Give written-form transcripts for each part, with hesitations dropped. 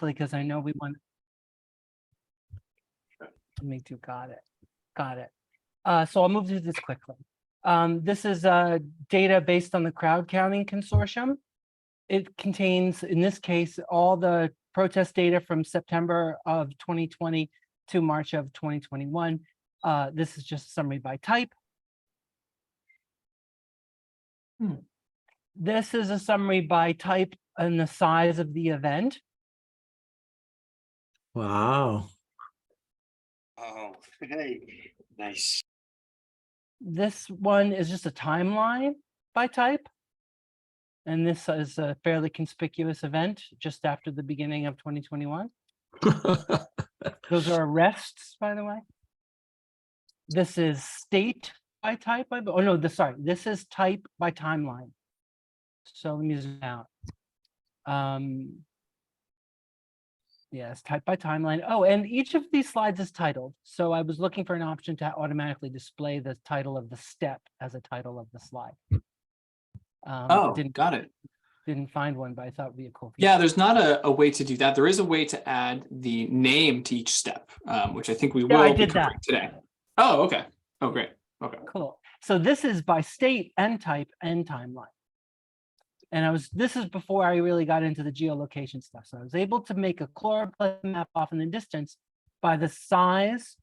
because I know we want. Me too. Got it. Got it. So I'll move through this quickly. This is data based on the crowd counting consortium. It contains, in this case, all the protest data from September of 2020 to March of 2021. This is just a summary by type. This is a summary by type and the size of the event. Wow. Oh, hey, nice. This one is just a timeline by type. And this is a fairly conspicuous event just after the beginning of 2021. Those are arrests, by the way. This is state by type. Oh, no, sorry. This is type by timeline. So let me zoom out. Yes, type by timeline. Oh, and each of these slides is titled. So I was looking for an option to automatically display the title of the step as a title of the slide. Got it. Didn't find one, but I thought it would be a cool feature. Yeah, there's not a way to do that. There is a way to add the name to each step, which I think we will be covering today. Oh, okay. Oh, great. Okay. Cool. So this is by state and type and timeline. And this is before I really got into the geolocation stuff. So I was able to make a chloroplast map off in the distance by the size,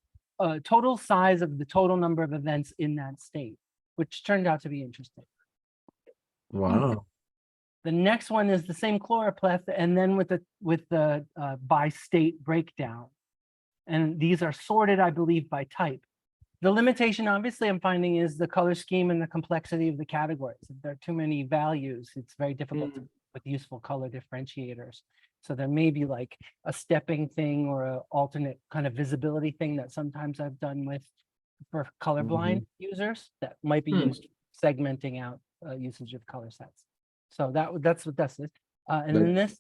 total size of the total number of events in that state, which turned out to be interesting. Wow. The next one is the same chloroplast, and then with the by state breakdown. And these are sorted, I believe, by type. The limitation, obviously, I'm finding is the color scheme and the complexity of the categories. If there are too many values, it's very difficult with useful color differentiators. So there may be like a stepping thing or an alternate kind of visibility thing that sometimes I've done for colorblind users that might be used segmenting out usage of color sets. So that's what this is. And then this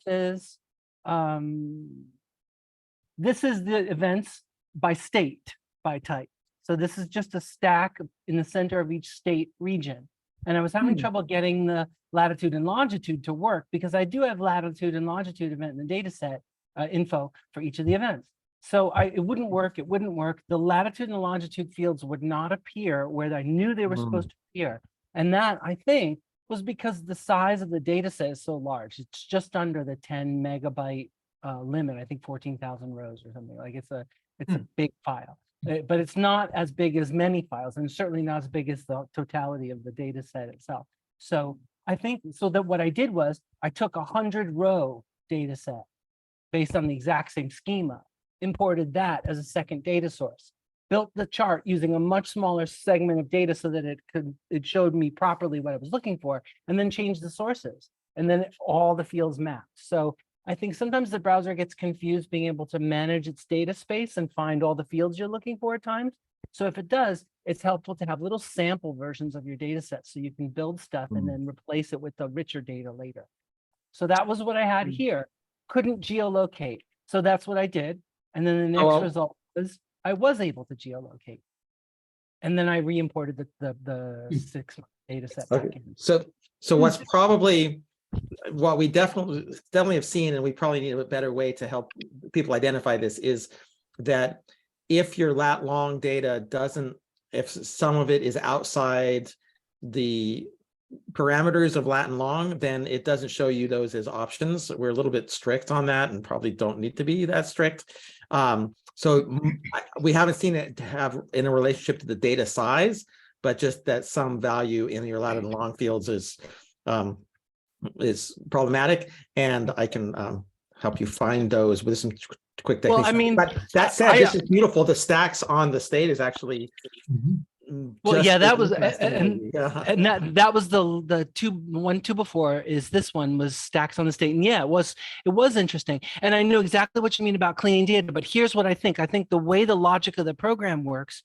is the events by state, by type. So this is just a stack in the center of each state region. And I was having trouble getting the latitude and longitude to work because I do have latitude and longitude event in the data set info for each of the events. So it wouldn't work. It wouldn't work. The latitude and longitude fields would not appear where I knew they were supposed to appear. And that, I think, was because the size of the data set is so large. It's just under the 10 megabyte limit. I think 14,000 rows or something. Like it's a big file. But it's not as big as many files, and certainly not as big as the totality of the data set itself. So I think that what I did was I took a 100-row data set based on the exact same schema, imported that as a second data source, built the chart using a much smaller segment of data so that it showed me properly what I was looking for, and then changed the sources, and then all the fields mapped. So I think sometimes the browser gets confused being able to manage its data space and find all the fields you're looking for at times. So if it does, it's helpful to have little sample versions of your data set so you can build stuff and then replace it with the richer data later. So that was what I had here. Couldn't geolocate. So that's what I did. And then the next result was I was able to geolocate. And then I re-imported the 6-month data set back in. So what's probably what we definitely have seen, and we probably need a better way to help people identify this, is that if your lat long data if some of it is outside the parameters of lat and long, then it doesn't show you those as options. We're a little bit strict on that and probably don't need to be that strict. So we haven't seen it to have in a relationship to the data size, but just that some value in your lat and long fields is problematic, and I can help you find those with some quick techniques. Well, I mean, but that said, this is beautiful. The stacks on the state is actually well, yeah, that was and that was the two before is this one was stacks on the state, and yeah, it was interesting, and I know exactly what you mean about cleaning data. But here's what I think the way the logic of the program works,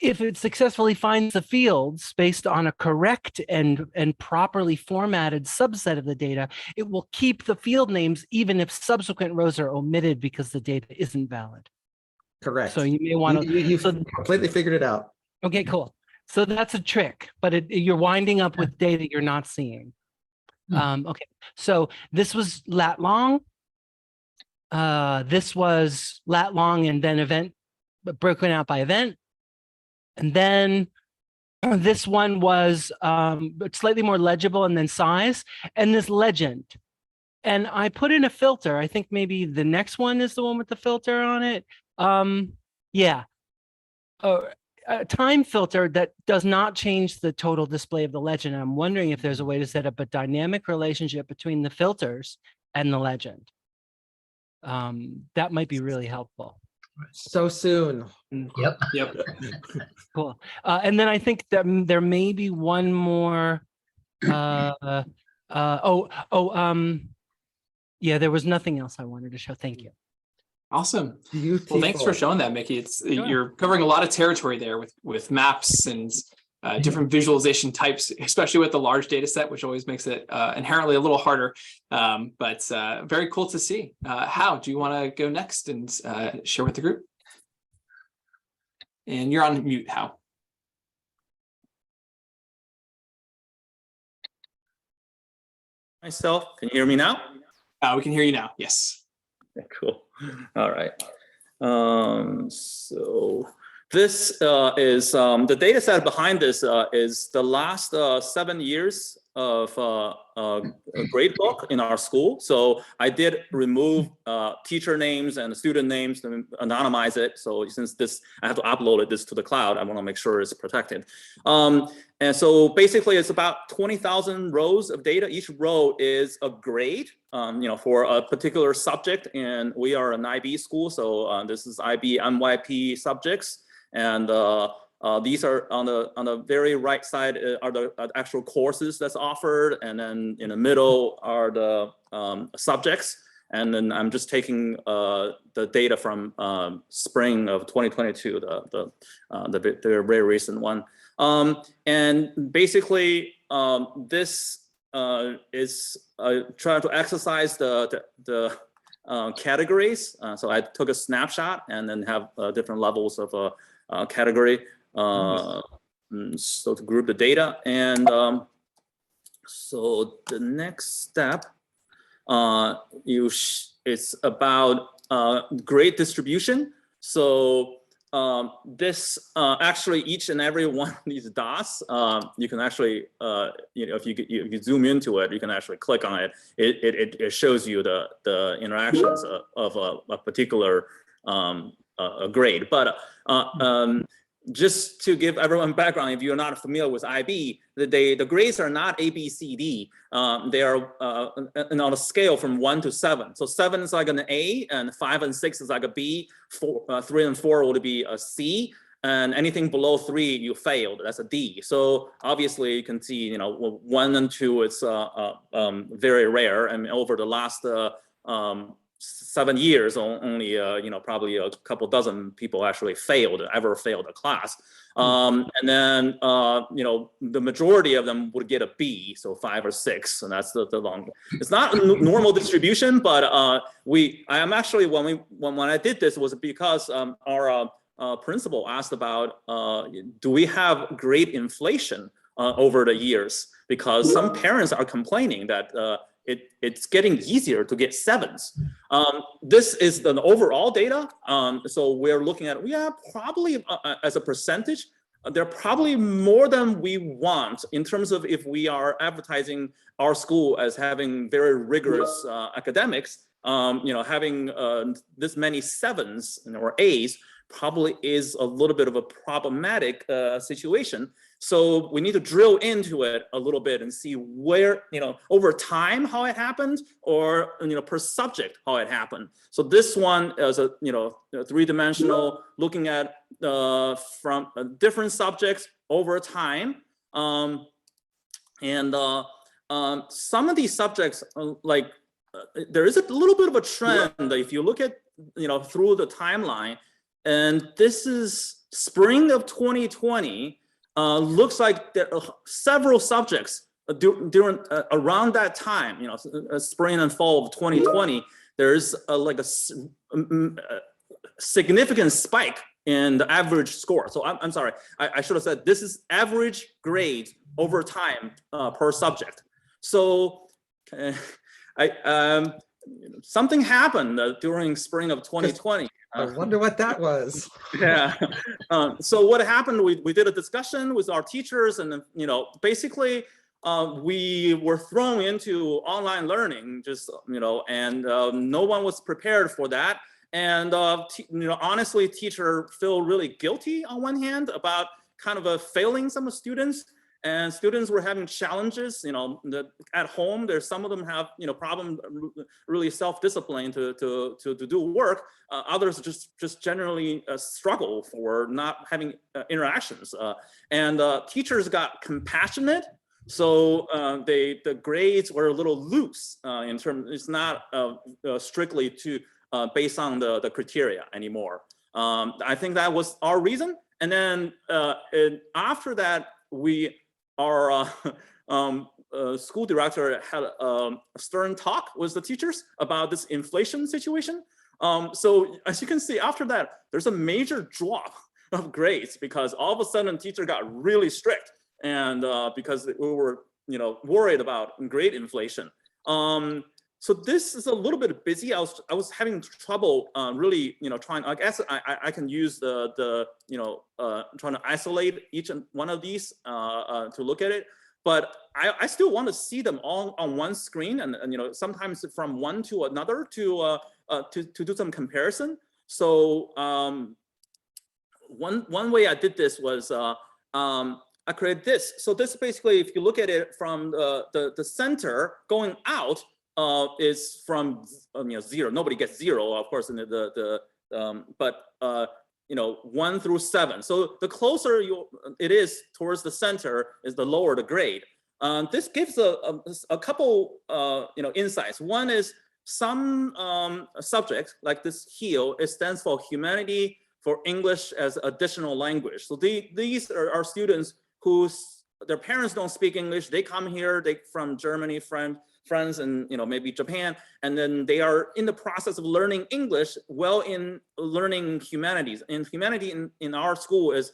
if it successfully finds the fields based on a correct and properly formatted subset of the data, it will keep the field names even if subsequent rows are omitted because the data isn't valid. Correct. So you may want to. You've completely figured it out. Okay, cool. So that's a trick, but you're winding up with data you're not seeing. Okay, so this was lat long. this was lat long and then event, but broken out by event. And then this one was slightly more legible and then size, and this legend. And I put in a filter. I think maybe the next one is the one with the filter on it. Yeah. A time filter that does not change the total display of the legend. I'm wondering if there's a way to set up a dynamic relationship between the filters and the legend. That might be really helpful. So soon. Yep. Yep. Cool. And then I think that there may be one more. Yeah, there was nothing else I wanted to show. Thank you. Awesome. Beautiful. Well, thanks for showing that, Mickey. It's you're covering a lot of territory there with maps and different visualization types, especially with the large data set, which always makes it inherently a little harder. But very cool to see. Hao, do you want to go next and share with the group? And you're on mute, Hao. Myself, can you hear me now? We can hear you now. Yes. Okay, cool. All right. So this is the data set behind this is the last 7 years of a grade book in our school. So I did remove teacher names and student names to anonymize it. So since I have to upload this to the cloud, I want to make sure it's protected. And so basically it's about 20,000 rows of data. Each row is a grade, for a particular subject. And we are an IB school. So this is IB MYP subjects. And these are on the very right side are the actual courses that's offered. And then in the middle are the subjects. And then I'm just taking the data from spring of 2022, the very recent one. And basically, this is trying to exercise the categories. So I took a snapshot and then have different levels of category. So to group the data. And so the next step, it's about grade distribution. So this actually each and every one of these dots, you can actually, if you zoom into it, you can actually click on it. It shows you the interactions of a particular grade. But just to give everyone background, if you're not familiar with IB, the grades are not A, B, C, D. They are on a scale from 1 to 7. So 7 is like an A, and 5 and 6 is like a B. 3 and 4 would be a C, and anything below 3 you failed. That's a D. So obviously you can see, 1 and 2 it's very rare, and over the last 7 years, only probably a couple dozen people actually ever failed a class, and then the majority of them would get a B, so 5 or 6, and that's the long. It's not a normal distribution, but I am actually when I did this was because our principal asked about do we have grade inflation over the years, because some parents are complaining that it's getting easier to get 7s. This is the overall data. So we're looking at, probably as a percentage, they're probably more than we want in terms of if we are advertising our school as having very rigorous academics, having this many 7s or A's probably is a little bit of a problematic situation. So we need to drill into it a little bit and see where, over time, how it happened, or, per subject, how it happened. So this one is a, 3-dimensional, looking at from different subjects over time. Some of these subjects, there is a little bit of a trend if you look at, through the timeline, and this is spring of 2020. Looks like there are several subjects during around that time, spring and fall of 2020. There's a significant spike in the average score. So I'm sorry, I should have said this is average grade over time per subject. So something happened during spring of 2020. I wonder what that was. Yeah. So what happened? We did a discussion with our teachers, and basically we were thrown into online learning. And no one was prepared for that. And honestly, teachers feel really guilty on one hand about kind of failing some students. And students were having challenges, at home. There's some of them have, problem really self-discipline to do work. Others just generally struggle for not having interactions. And teachers got compassionate, so the grades were a little loose in terms. It's not strictly based on the criteria anymore. I think that was our reason. And then after that, our school director had a stern talk with the teachers about this inflation situation. So as you can see, after that, there's a major drop of grades because all of a sudden teacher got really strict, and because we were worried about grade inflation. So this is a little bit busy. I was having trouble really trying. I guess I can use the trying to isolate each one of these to look at it, but I still want to see them all on one screen, and sometimes from one to another to do some comparison. So one way I did this was I created this. So this basically, if you look at it from the center going out, is from 0. Nobody gets 0, of course, in but 1 through 7. So the closer it is towards the center, is the lower the grade. This gives a couple insights. One is some subjects like this HEAL. It stands for Humanity for English as Additional Language. So these are students whose their parents don't speak English. They come here, from Germany, France, and maybe Japan, and then they are in the process of learning English while in learning humanities. And humanity in our school is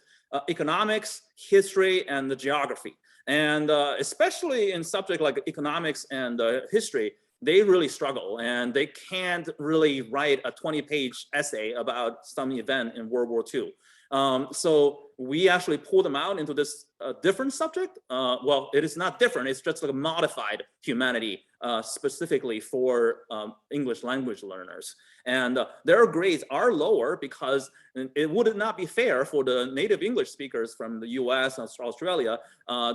economics, history, and the geography. And especially in subjects like economics and history, they really struggle, and they can't really write a 20-page essay about some event in World War II. So we actually pull them out into this different subject. Well, it is not different. It's just like a modified humanity specifically for English language learners. And their grades are lower because it would not be fair for the native English speakers from the US and Australia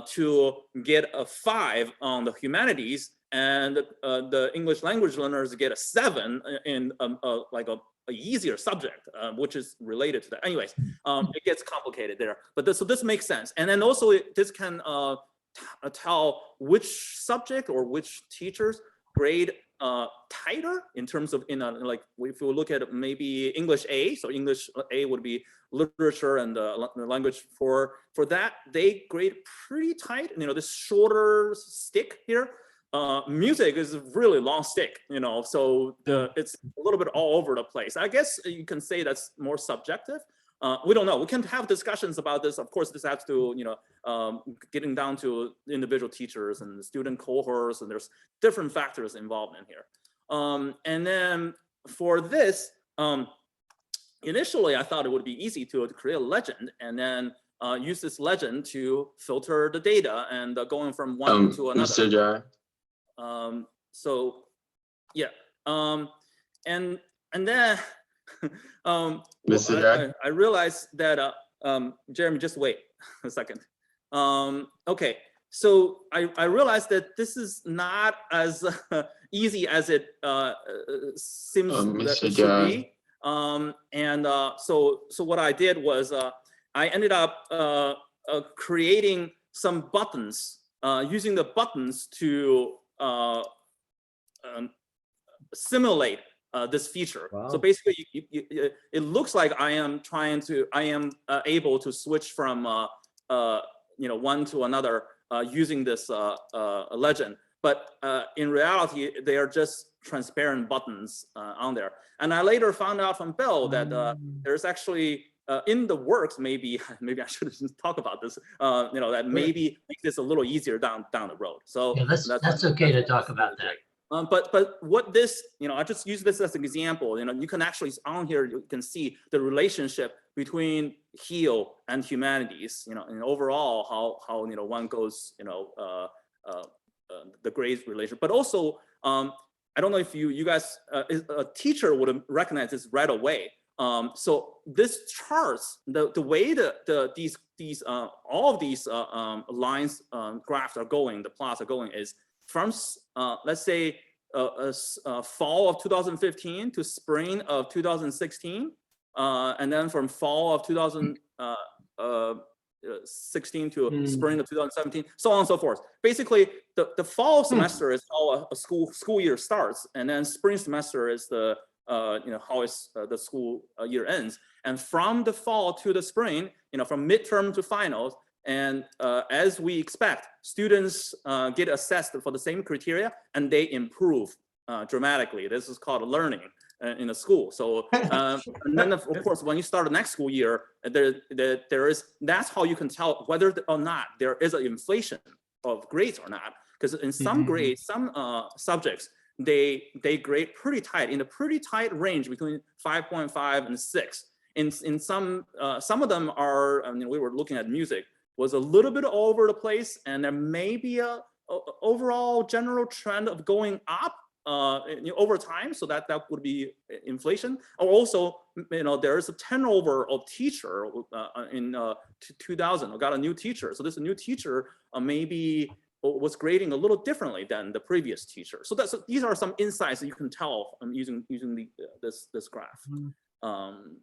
to get a 5 on the humanities, and the English language learners get a 7 in like a easier subject, which is related to that. Anyways, it gets complicated there, but so this makes sense. And then also this can tell which subject or which teachers grade tighter in terms of like if we look at maybe English A, so English A would be literature and the language. For that, they grade pretty tight. This shorter stick here. Music is a really long stick, so it's a little bit all over the place. I guess you can say that's more subjective. We don't know. We can have discussions about this. Of course, this has to, getting down to individual teachers and student cohorts, and there's different factors involved in here. And then for this, initially I thought it would be easy to create a legend and then use this legend to filter the data and going from one to another. Mr. Jai. So yeah, and then I realized that Jeremy, just wait a second. Okay, so I realized that this is not as easy as it seems that it should be. So what I did was I ended up creating some buttons, using the buttons to simulate this feature. Wow. So basically, it looks like I am able to switch from one to another using this legend. But in reality, they are just transparent buttons on there. And I later found out from Bill that there's actually in the works, maybe I should talk about this. That maybe make this a little easier down the road. So yeah, that's okay to talk about that. But what this, I just use this as an example. You can actually on here you can see the relationship between HEAL and humanities. And overall how one goes the grades relation. But also I don't know if you guys a teacher would recognize this right away. So this charts the way these all of these lines graphs are going, the plots are going is from let's say fall of 2015 to spring of 2016, and then from fall of 2016 to spring of 2017, so on and so forth. Basically, the fall semester is how a school year starts, and then spring semester is the how the school year ends. And from the fall to the spring, from midterm to finals, and as we expect, students get assessed for the same criteria and they improve dramatically. This is called learning in a school. So and then of course, when you start the next school year, that's how you can tell whether or not there is an inflation of grades or not. Because in some grades, some subjects, they grade pretty tight, in a pretty tight range between 5.5 and 6. In some of them are, we were looking at music, was a little bit all over the place, and there may be a overall general trend of going up over time, so that would be inflation. Or also, there is a turnover of teacher in 2000. I got a new teacher, so this new teacher maybe was grading a little differently than the previous teacher. So these are some insights that you can tell using this graph.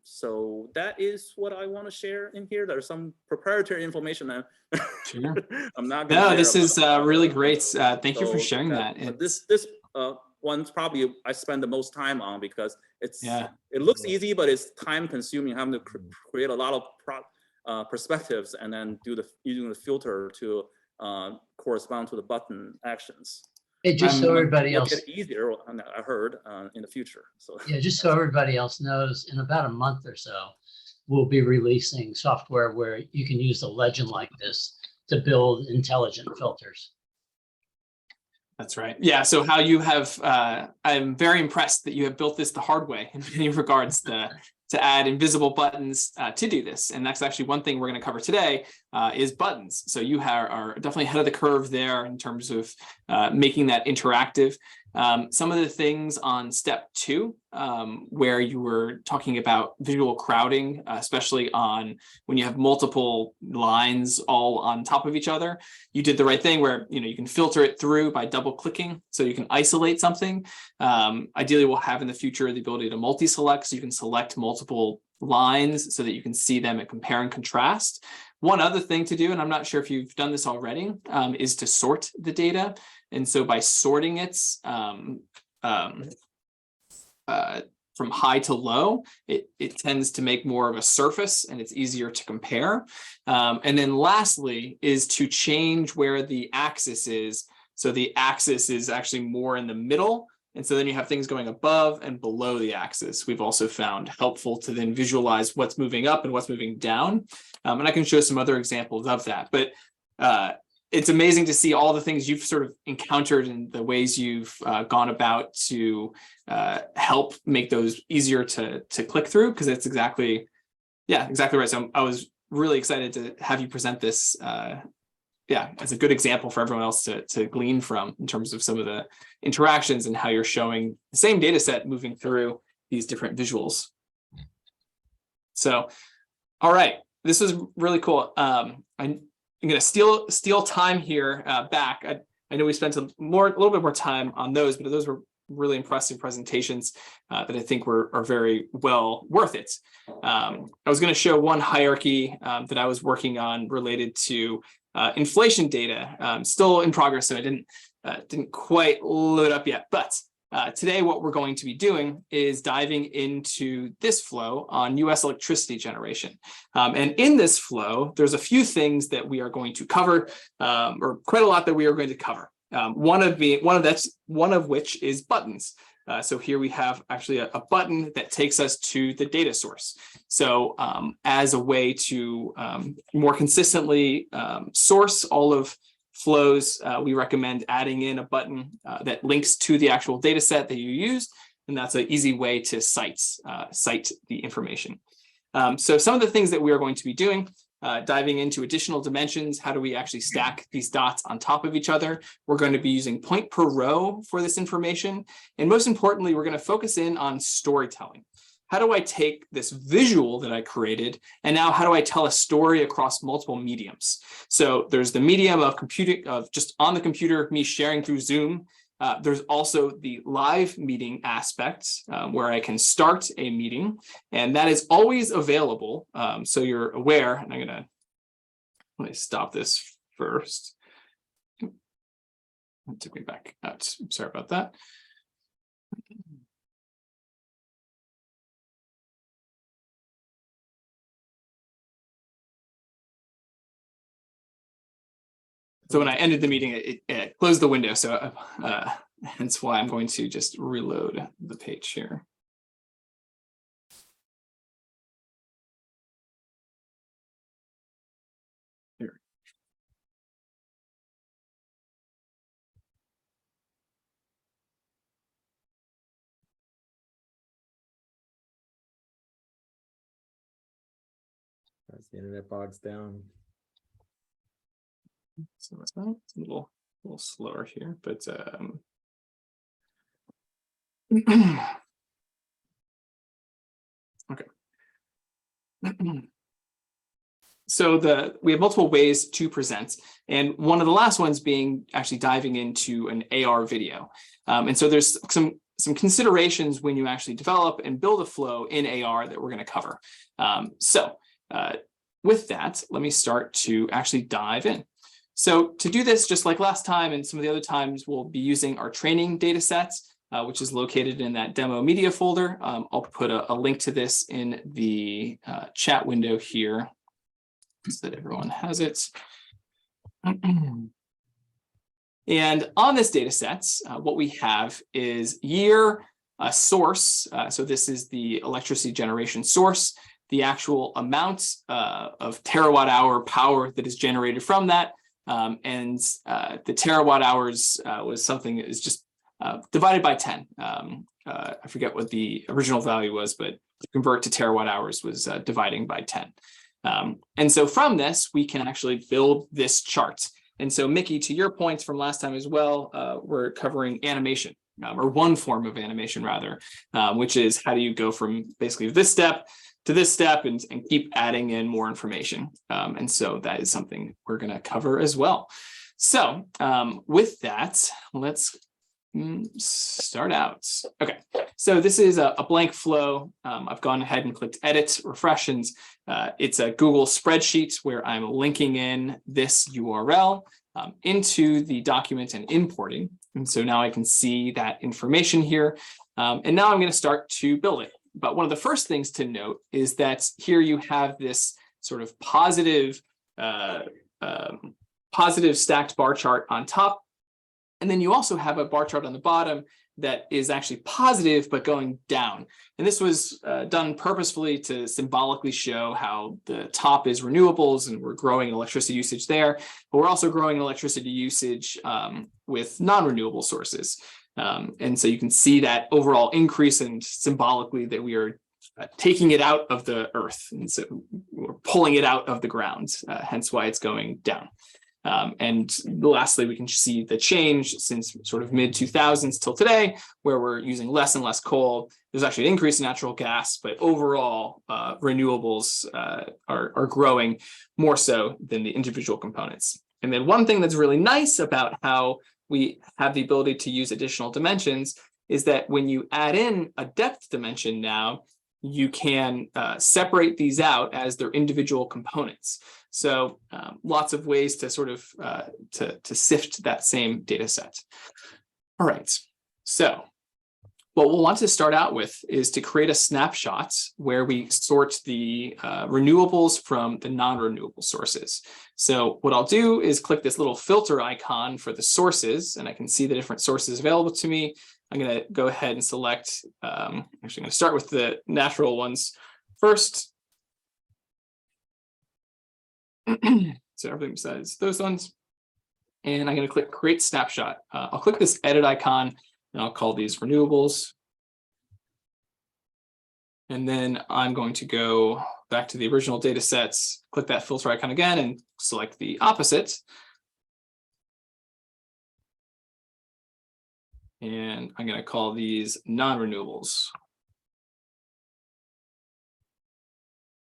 So that is what I want to share in here. There's some proprietary information that Sure. I'm not going to share. This is really great. Thank you for sharing that. This one's probably I spend the most time on, because it looks easy, but it's time consuming, having to create a lot of perspectives and then using the filter to correspond to the button actions. Hey, just so everybody else, get easier, I heard, in the future. So yeah, just so everybody else knows, in about a month or so, we'll be releasing software where you can use a legend like this to build intelligent filters. That's right. Yeah. So how you have, I'm very impressed that you have built this the hard way in many regards to add invisible buttons to do this. And that's actually one thing we're going to cover today is buttons. So you are definitely ahead of the curve there in terms of making that interactive. Some of the things on step 2, where you were talking about visual crowding, especially on when you have multiple lines all on top of each other, you did the right thing where, you can filter it through by double clicking so you can isolate something. Ideally, we'll have in the future the ability to multi-select, so you can select multiple lines so that you can see them and compare and contrast. One other thing to do, and I'm not sure if you've done this already, is to sort the data. And so by sorting it from high to low, it tends to make more of a surface and it's easier to compare. And then lastly is to change where the axis is. So the axis is actually more in the middle. And so then you have things going above and below the axis. We've also found helpful to then visualize what's moving up and what's moving down. And I can show some other examples of that. But it's amazing to see all the things you've sort of encountered and the ways you've gone about to help make those easier to click through, because it's exactly right. So I was really excited to have you present this as a good example for everyone else to glean from in terms of some of the interactions and how you're showing the same data set moving through these different visuals. So, all right, this was really cool. I'm going to steal time here back. I know we spent a little bit more time on those, but those were really impressive presentations that I think are very well worth it. I was going to show one hierarchy that I was working on related to inflation data, still in progress, so I didn't quite load up yet. But today, what we're going to be doing is diving into this flow on U.S. electricity generation. And in this flow, there's a few things that we are going to cover, or quite a lot that we are going to cover. One of which is buttons. So here we have actually a button that takes us to the data source. So as a way to more consistently source all of flows, we recommend adding in a button that links to the actual data set that you used. And that's an easy way to cite the information. So some of the things that we are going to be doing, diving into additional dimensions, how do we actually stack these dots on top of each other? We're going to be using point per row for this information. And most importantly, we're going to focus in on storytelling. How do I take this visual that I created, and now how do I tell a story across multiple mediums? So there's the medium of computing, of just on the computer, me sharing through Zoom. There's also the live meeting aspect where I can start a meeting, and that is always available. So you're aware, and let me stop this first. It took me back out. Sorry about that. So when I ended the meeting, it closed the window. So hence why I'm going to just reload the page here. Here. As the internet bogs down. So it's a little slower here, but okay. So we have multiple ways to present, and one of the last ones being actually diving into an AR video. And so there's some considerations when you actually develop and build a flow in AR that we're going to cover. With that, let me start to actually dive in. So to do this, just like last time and some of the other times, we'll be using our training data sets, which is located in that demo media folder. I'll put a link to this in the chat window here so that everyone has it. And on this data set, what we have is year, source. So this is the electricity generation source, the actual amount of terawatt hour power that is generated from that. And the terawatt hours was something that is just divided by 10. I forget what the original value was, but to convert to terawatt hours was dividing by 10. And so from this, we can actually build this chart. And so Mickey, to your points from last time as well, we're covering animation, or one form of animation rather, which is how do you go from basically this step to this step and keep adding in more information. And so that is something we're going to cover as well. So with that, let's start out. Okay, so this is a blank flow. I've gone ahead and clicked edit, refresh, and it's a Google spreadsheet where I'm linking in this URL into the document and importing. And so now I can see that information here. And now I'm going to start to build it. But one of the first things to note is that here you have this sort of positive stacked bar chart on top. And then you also have a bar chart on the bottom that is actually positive, but going down. And this was done purposefully to symbolically show how the top is renewables and we're growing electricity usage there, but we're also growing electricity usage with non-renewable sources. And so you can see that overall increase, and symbolically that we are taking it out of the earth. And so we're pulling it out of the ground, hence why it's going down. And lastly, we can see the change since sort of mid 2000s till today, where we're using less and less coal. There's actually an increase in natural gas, but overall renewables are growing more so than the individual components. And then one thing that's really nice about how we have the ability to use additional dimensions is that when you add in a depth dimension now, you can separate these out as their individual components. So lots of ways to sort of to sift that same data set. All right, so what we'll want to start out with is to create a snapshot where we sort the renewables from the non-renewable sources. So what I'll do is click this little filter icon for the sources, and I can see the different sources available to me. I'm going to go ahead and select, actually I'm going to start with the natural ones first. So everything besides those ones. and I'm going to click create snapshot. I'll click this edit icon and I'll call these renewables. And then I'm going to go back to the original data sets, click that filter icon again and select the opposite. And I'm going to call these non-renewables.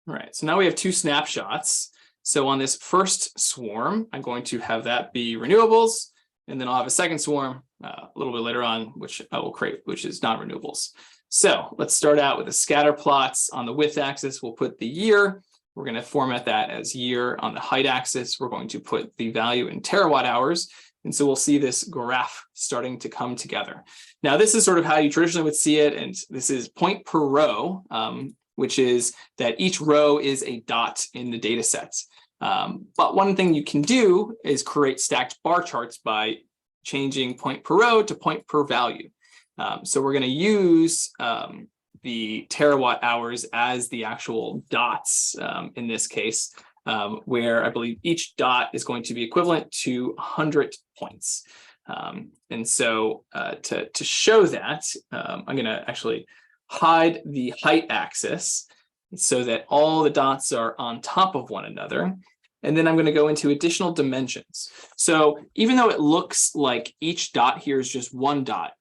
All right, so now we have two snapshots. So on this first swarm, I'm going to have that be renewables, and then I'll have a second swarm a little bit later on, which I will create, which is non-renewables. So let's start out with the scatter plots. On the width axis, we'll put the year. We're going to format that as year. On the height axis, we're going to put the value in terawatt hours. And so we'll see this graph starting to come together. Now, this is sort of how you traditionally would see it. And this is point per row, which is that each row is a dot in the data sets. But one thing you can do is create stacked bar charts by changing point per row to point per value. So we're going to use the terawatt hours as the actual dots in this case, where I believe each dot is going to be equivalent to 100 points. And so to show that, I'm going to actually hide the height axis so that all the dots are on top of one another. And then I'm going to go into additional dimensions. So even though it looks like each dot here is just one dot,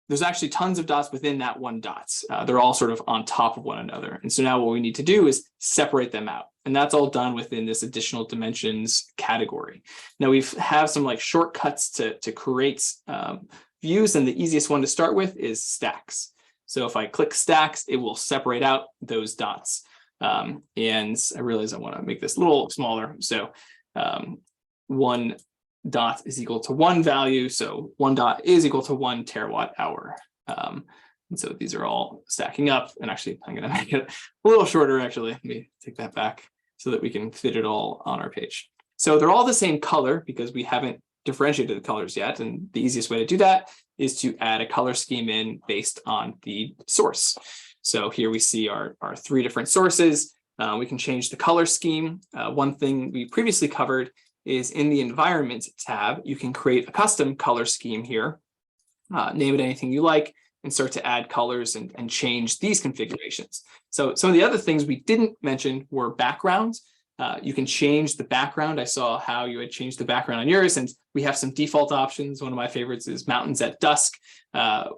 there's actually tons of dots within that one dot. They're all sort of on top of one another. And so now what we need to do is separate them out. And that's all done within this additional dimensions category. Now we have some like shortcuts to create views, and the easiest one to start with is stacks. So if I click stacks, it will separate out those dots. And I realize I want to make this a little smaller. So one dot is equal to one value. So one dot is equal to 1 terawatt hour. And so these are all stacking up. And actually, I'm going to make it a little shorter, actually. Let me take that back so that we can fit it all on our page. So they're all the same color because we haven't differentiated the colors yet. And the easiest way to do that is to add a color scheme in based on the source. So here we see our 3 different sources. We can change the color scheme. One thing we previously covered is in the environment tab, you can create a custom color scheme here, name it anything you like, and start to add colors and change these configurations. So some of the other things we didn't mention were backgrounds. You can change the background. I saw how you had changed the background on yours, and we have some default options. One of my favorites is Mountains at Dusk,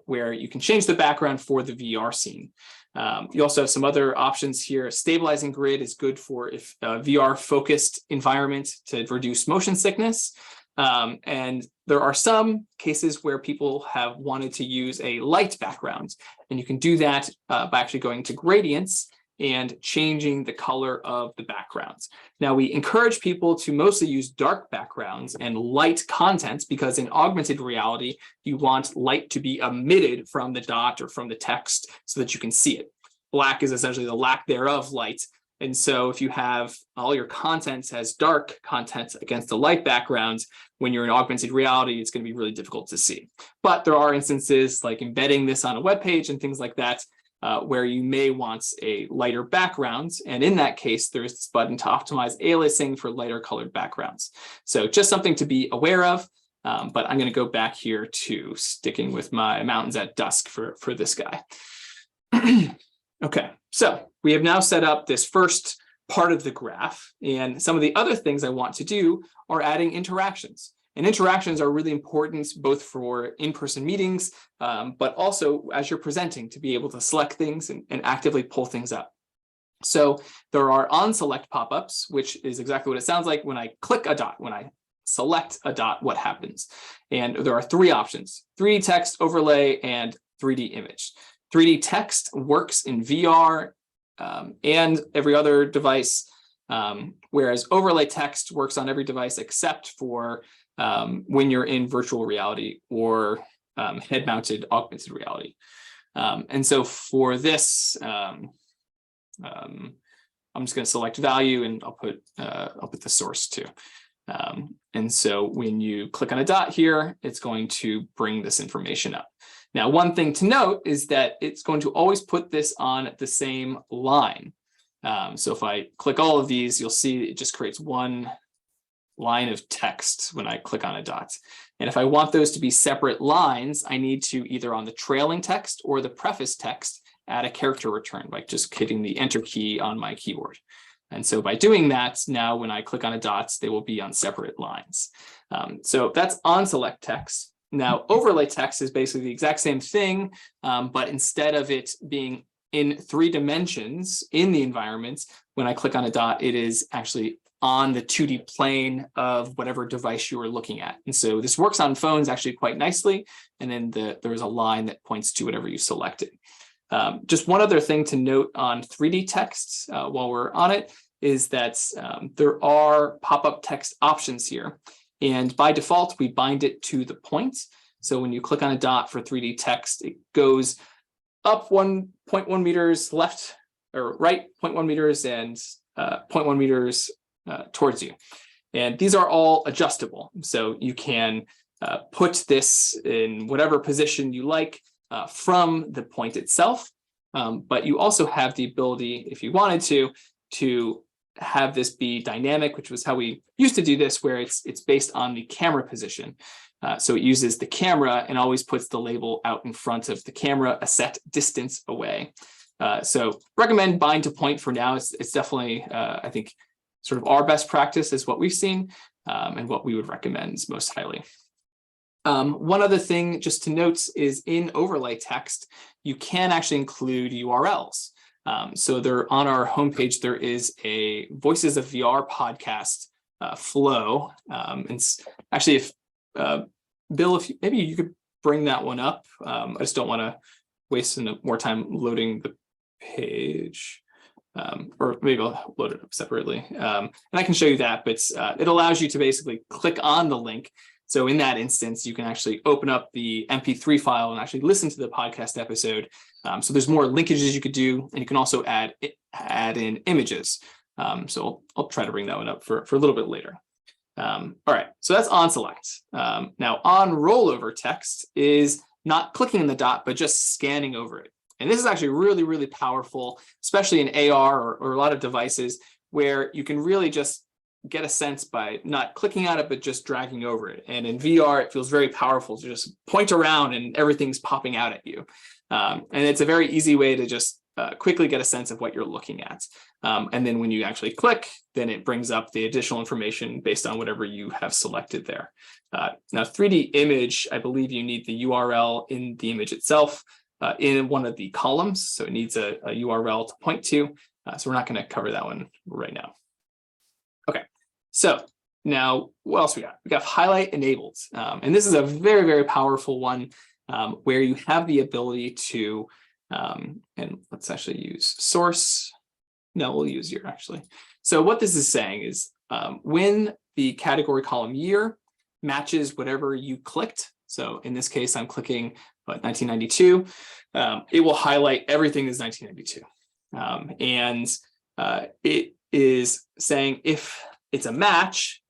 where you can change the background for the VR scene. You also have some other options here. Stabilizing grid is good for if VR focused environment to reduce motion sickness. And there are some cases where people have wanted to use a light background, and you can do that by actually going to gradients and changing the color of the backgrounds. Now, we encourage people to mostly use dark backgrounds and light content because in augmented reality, you want light to be emitted from the dot or from the text so that you can see it. Black is essentially the lack thereof light. And so if you have all your content as dark content against the light backgrounds, when you're in augmented reality, it's going to be really difficult to see. But there are instances like embedding this on a web page and things like that, where you may want a lighter background. And in that case, there's this button to optimize aliasing for lighter colored backgrounds. So just something to be aware of. But I'm going to go back here to sticking with my Mountains at Dusk for this guy. Okay, so we have now set up this first part of the graph. And some of the other things I want to do are adding interactions. And interactions are really important both for in-person meetings, but also as you're presenting to be able to select things and actively pull things up. So there are on-select pop-ups, which is exactly what it sounds like. When I click a dot, when I select a dot, what happens? And there are 3 options: 3D text, overlay, and 3D image. 3D text works in VR and every other device, whereas overlay text works on every device except for when you're in virtual reality or head-mounted augmented reality. And so for this, I'm just going to select value, and I'll put the source too. And so when you click on a dot here, it's going to bring this information up. Now, one thing to note is that it's going to always put this on the same line. So if I click all of these, you'll see it just creates one line of text when I click on a dot. And if I want those to be separate lines, I need to either on the trailing text or the preface text add a character return by just hitting the enter key on my keyboard. And so by doing that, now when I click on a dot, they will be on separate lines. So that's on select text. Now overlay text is basically the exact same thing, but instead of it being in 3 dimensions in the environment, when I click on a dot, it is actually on the 2D plane of whatever device you are looking at. And so this works on phones actually quite nicely. And then there's a line that points to whatever you selected. Just one other thing to note on 3D text while we're on it is that there are pop-up text options here. And by default, we bind it to the point. So when you click on a dot for 3D text, it goes up 1.1 meters left or right 0.1 meters and 0.1 meters towards you. And these are all adjustable. So you can put this in whatever position you like from the point itself. But you also have the ability, if you wanted to have this be dynamic, which was how we used to do this, where it's based on the camera position. So it uses the camera and always puts the label out in front of the camera a set distance away. So recommend bind to point for now. It's definitely, I think, sort of our best practice is what we've seen and what we would recommend most highly. One other thing just to note is in overlay text, you can actually include URLs. So there on our homepage, there is a Voices of VR podcast flow. And actually, if Bill, if maybe you could bring that one up. I just don't want to waste more time loading the page. Or maybe I'll load it up separately. And I can show you that, but it allows you to basically click on the link. So in that instance, you can actually open up the MP3 file and actually listen to the podcast episode. So there's more linkages you could do, and you can also add in images. So I'll try to bring that one up for a little bit later. All right, so that's on select. Now on rollover text is not clicking on the dot, but just scanning over it. And this is actually really, really powerful, especially in AR or a lot of devices where you can really just get a sense by not clicking on it, but just dragging over it. And in VR, it feels very powerful to just point around and everything's popping out at you. And it's a very easy way to just quickly get a sense of what you're looking at. And then when you actually click, then it brings up the additional information based on whatever you have selected there. Now, 3D image, I believe you need the URL in the image itself in one of the columns. So it needs a URL to point to. So we're not going to cover that one right now. Okay, so now what else we got? We got highlight enabled. And this is a very, very powerful one where you have the ability to, and let's actually use source. No, we'll use year actually. So what this is saying is when the category column year matches whatever you clicked. So in this case, I'm clicking 1992. It will highlight everything as 1992. And it is saying if it's a match,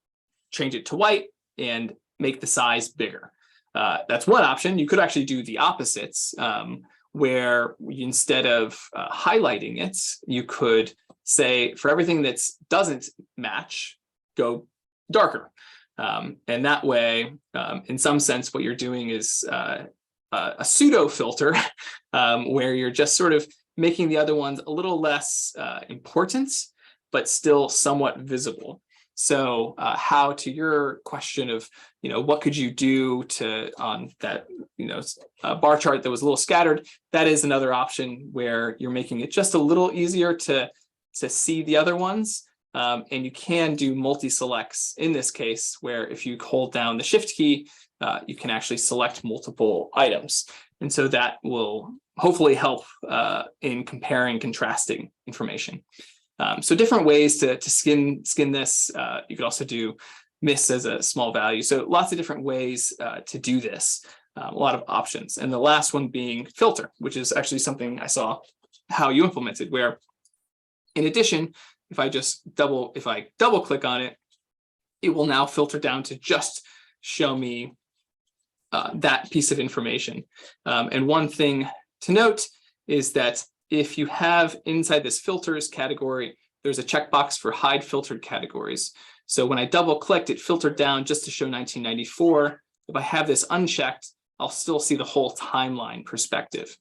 change it to white and make the size bigger. That's one option. You could actually do the opposites, where instead of highlighting it, you could say for everything that doesn't match, go darker. And that way, in some sense, what you're doing is a pseudo filter where you're just sort of making the other ones a little less important, but still somewhat visible. So how to your question of, what could you do to on that, bar chart that was a little scattered, that is another option where you're making it just a little easier to see the other ones. And you can do multi-selects in this case, where if you hold down the shift key, you can actually select multiple items. And so that will hopefully help in comparing, contrasting information. So different ways to skin this. You could also do miss as a small value. So lots of different ways to do this, a lot of options. And the last one being filter, which is actually something I saw how you implemented, where in addition, if I double click on it, it will now filter down to just show me that piece of information. And one thing to note is that if you have inside this filters category, there's a checkbox for hide filtered categories. So when I double clicked, it filtered down just to show 1994. If I have this unchecked, I'll still see the whole timeline perspective.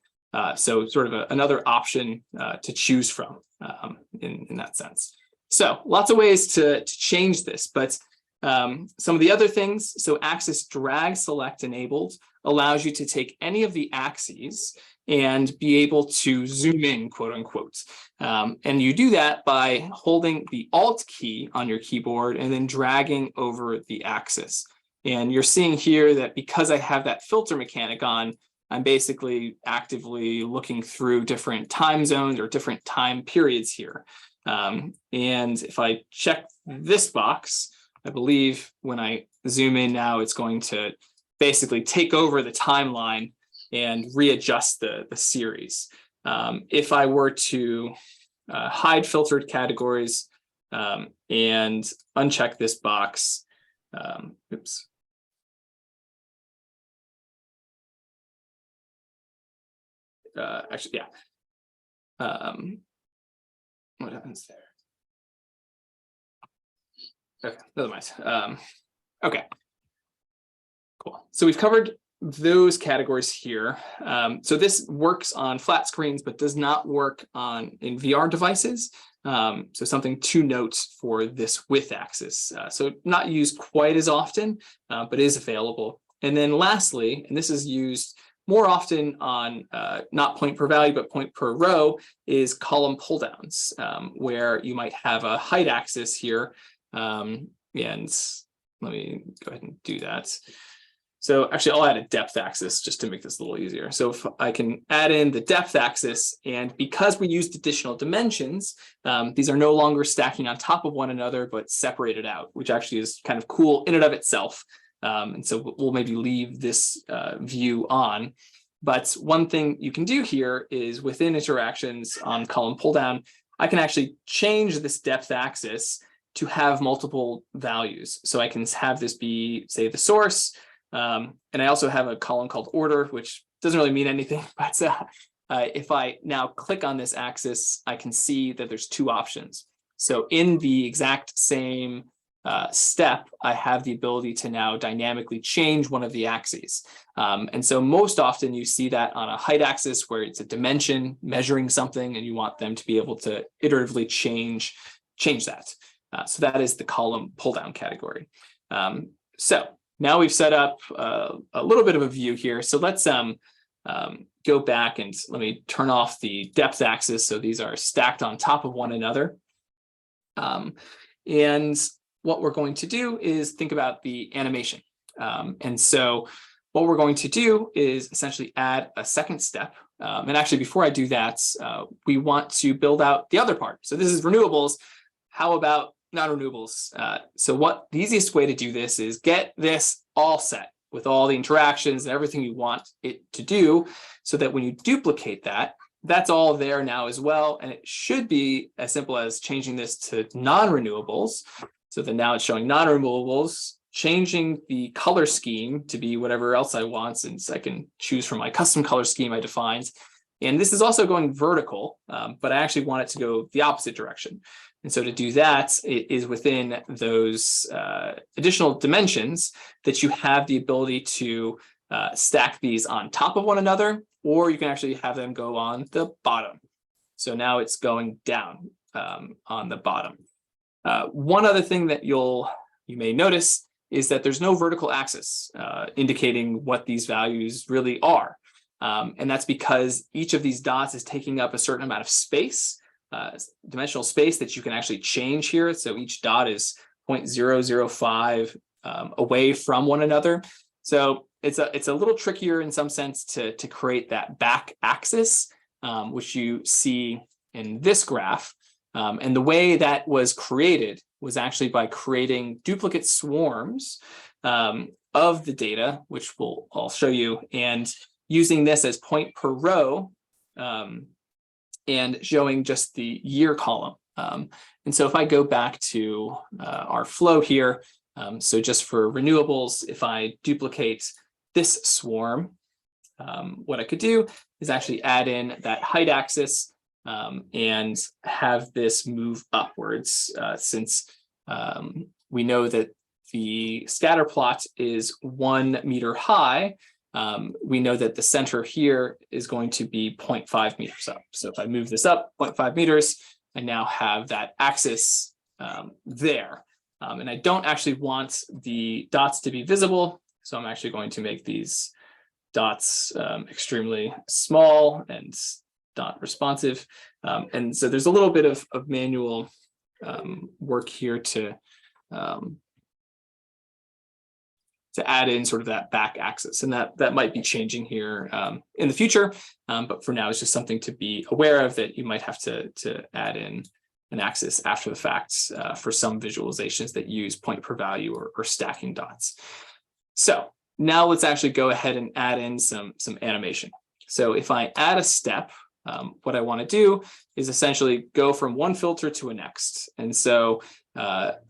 So sort of another option to choose from in that sense. So lots of ways to change this, but some of the other things, so axis drag select enabled allows you to take any of the axes and be able to zoom in, quote unquote. And you do that by holding the Alt key on your keyboard and then dragging over the axis. And you're seeing here that because I have that filter mechanic on, I'm basically actively looking through different time zones or different time periods here. And if I check this box, I believe when I zoom in now, it's going to basically take over the timeline and readjust the series. If I were to hide filtered categories and uncheck this box, oops. Actually, yeah. What happens there? Okay, never mind. Okay, cool. So we've covered those categories here. So this works on flat screens, but does not work in VR devices. So something to note for this width axis. So not used quite as often, but is available. And then lastly, and this is used more often on not point per value, but point per row, is column pull downs, where you might have a height axis here. And let me go ahead and do that. So actually, I'll add a depth axis just to make this a little easier. So if I can add in the depth axis, and because we used additional dimensions, these are no longer stacking on top of one another, but separated out, which actually is kind of cool in and of itself. And so we'll maybe leave this view on. But one thing you can do here is within interactions on column pull down, I can actually change this depth axis to have multiple values. So I can have this be, say, the source. And I also have a column called order, which doesn't really mean anything. But if I now click on this axis, I can see that there's two options. So in the exact same step, I have the ability to now dynamically change one of the axes. And so most often you see that on a height axis where it's a dimension measuring something and you want them to be able to iteratively change that. So that is the column pull down category. So now we've set up a little bit of a view here. So let's go back and let me turn off the depth axis. So these are stacked on top of one another. And what we're going to do is think about the animation. And so what we're going to do is essentially add a second step. And actually, before I do that, we want to build out the other part. So this is renewables. How about non-renewables? So the easiest way to do this is get this all set with all the interactions and everything you want it to do, so that when you duplicate that, that's all there now as well. And it should be as simple as changing this to non-renewables. So then now it's showing non-renewables, changing the color scheme to be whatever else I want, since I can choose from my custom color scheme I defined. And this is also going vertical, but I actually want it to go the opposite direction. And so to do that, it is within those additional dimensions that you have the ability to stack these on top of one another, or you can actually have them go on the bottom. So now it's going down on the bottom. One other thing that you may notice is that there's no vertical axis indicating what these values really are. And that's because each of these dots is taking up a certain amount of space, dimensional space that you can actually change here. So each dot is 0.005 away from one another. So it's a little trickier in some sense to create that back axis, which you see in this graph. And the way that was created was actually by creating duplicate swarms of the data, which I'll show you, and using this as point per row and showing just the year column. And so if I go back to our flow here, so just for renewables, if I duplicate this swarm, what I could do is actually add in that height axis and have this move upwards, since We know that the scatter plot is 1 meter high. We know that the center here is going to be 0.5 meters up. So if I move this up 0.5 meters, I now have that axis there. And I don't actually want the dots to be visible. So I'm actually going to make these dots extremely small and not responsive. And so there's a little bit of manual work here to add in sort of that back axis, and that might be changing here in the future. But for now, it's just something to be aware of, that you might have to add in an axis after the fact for some visualizations that use point per value or stacking dots. So now let's actually go ahead and add in some animation. So if I add a step, what I want to do is essentially go from one filter to a next. And so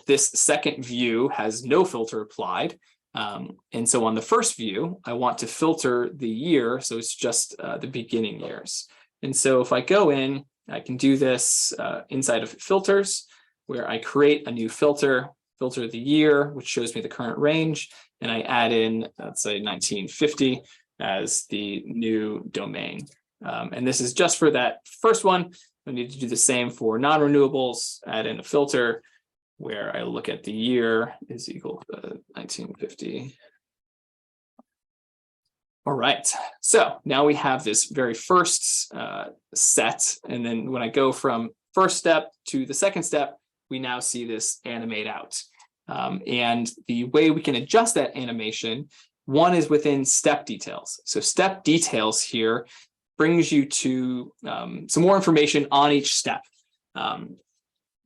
this second view has no filter applied. And so on the first view, I want to filter the year. So it's just the beginning years. And so if I go in, I can do this inside of filters, where I create a new filter the year, which shows me the current range. And I add in, let's say 1950 as the new domain. And this is just for that first one. I need to do the same for non-renewables, add in a filter where I look at the year is equal to 1950. All right, so now we have this very first set. And then when I go from first step to the second step, we now see this animate out. And the way we can adjust that animation, one is within step details. So step details here brings you to some more information on each step.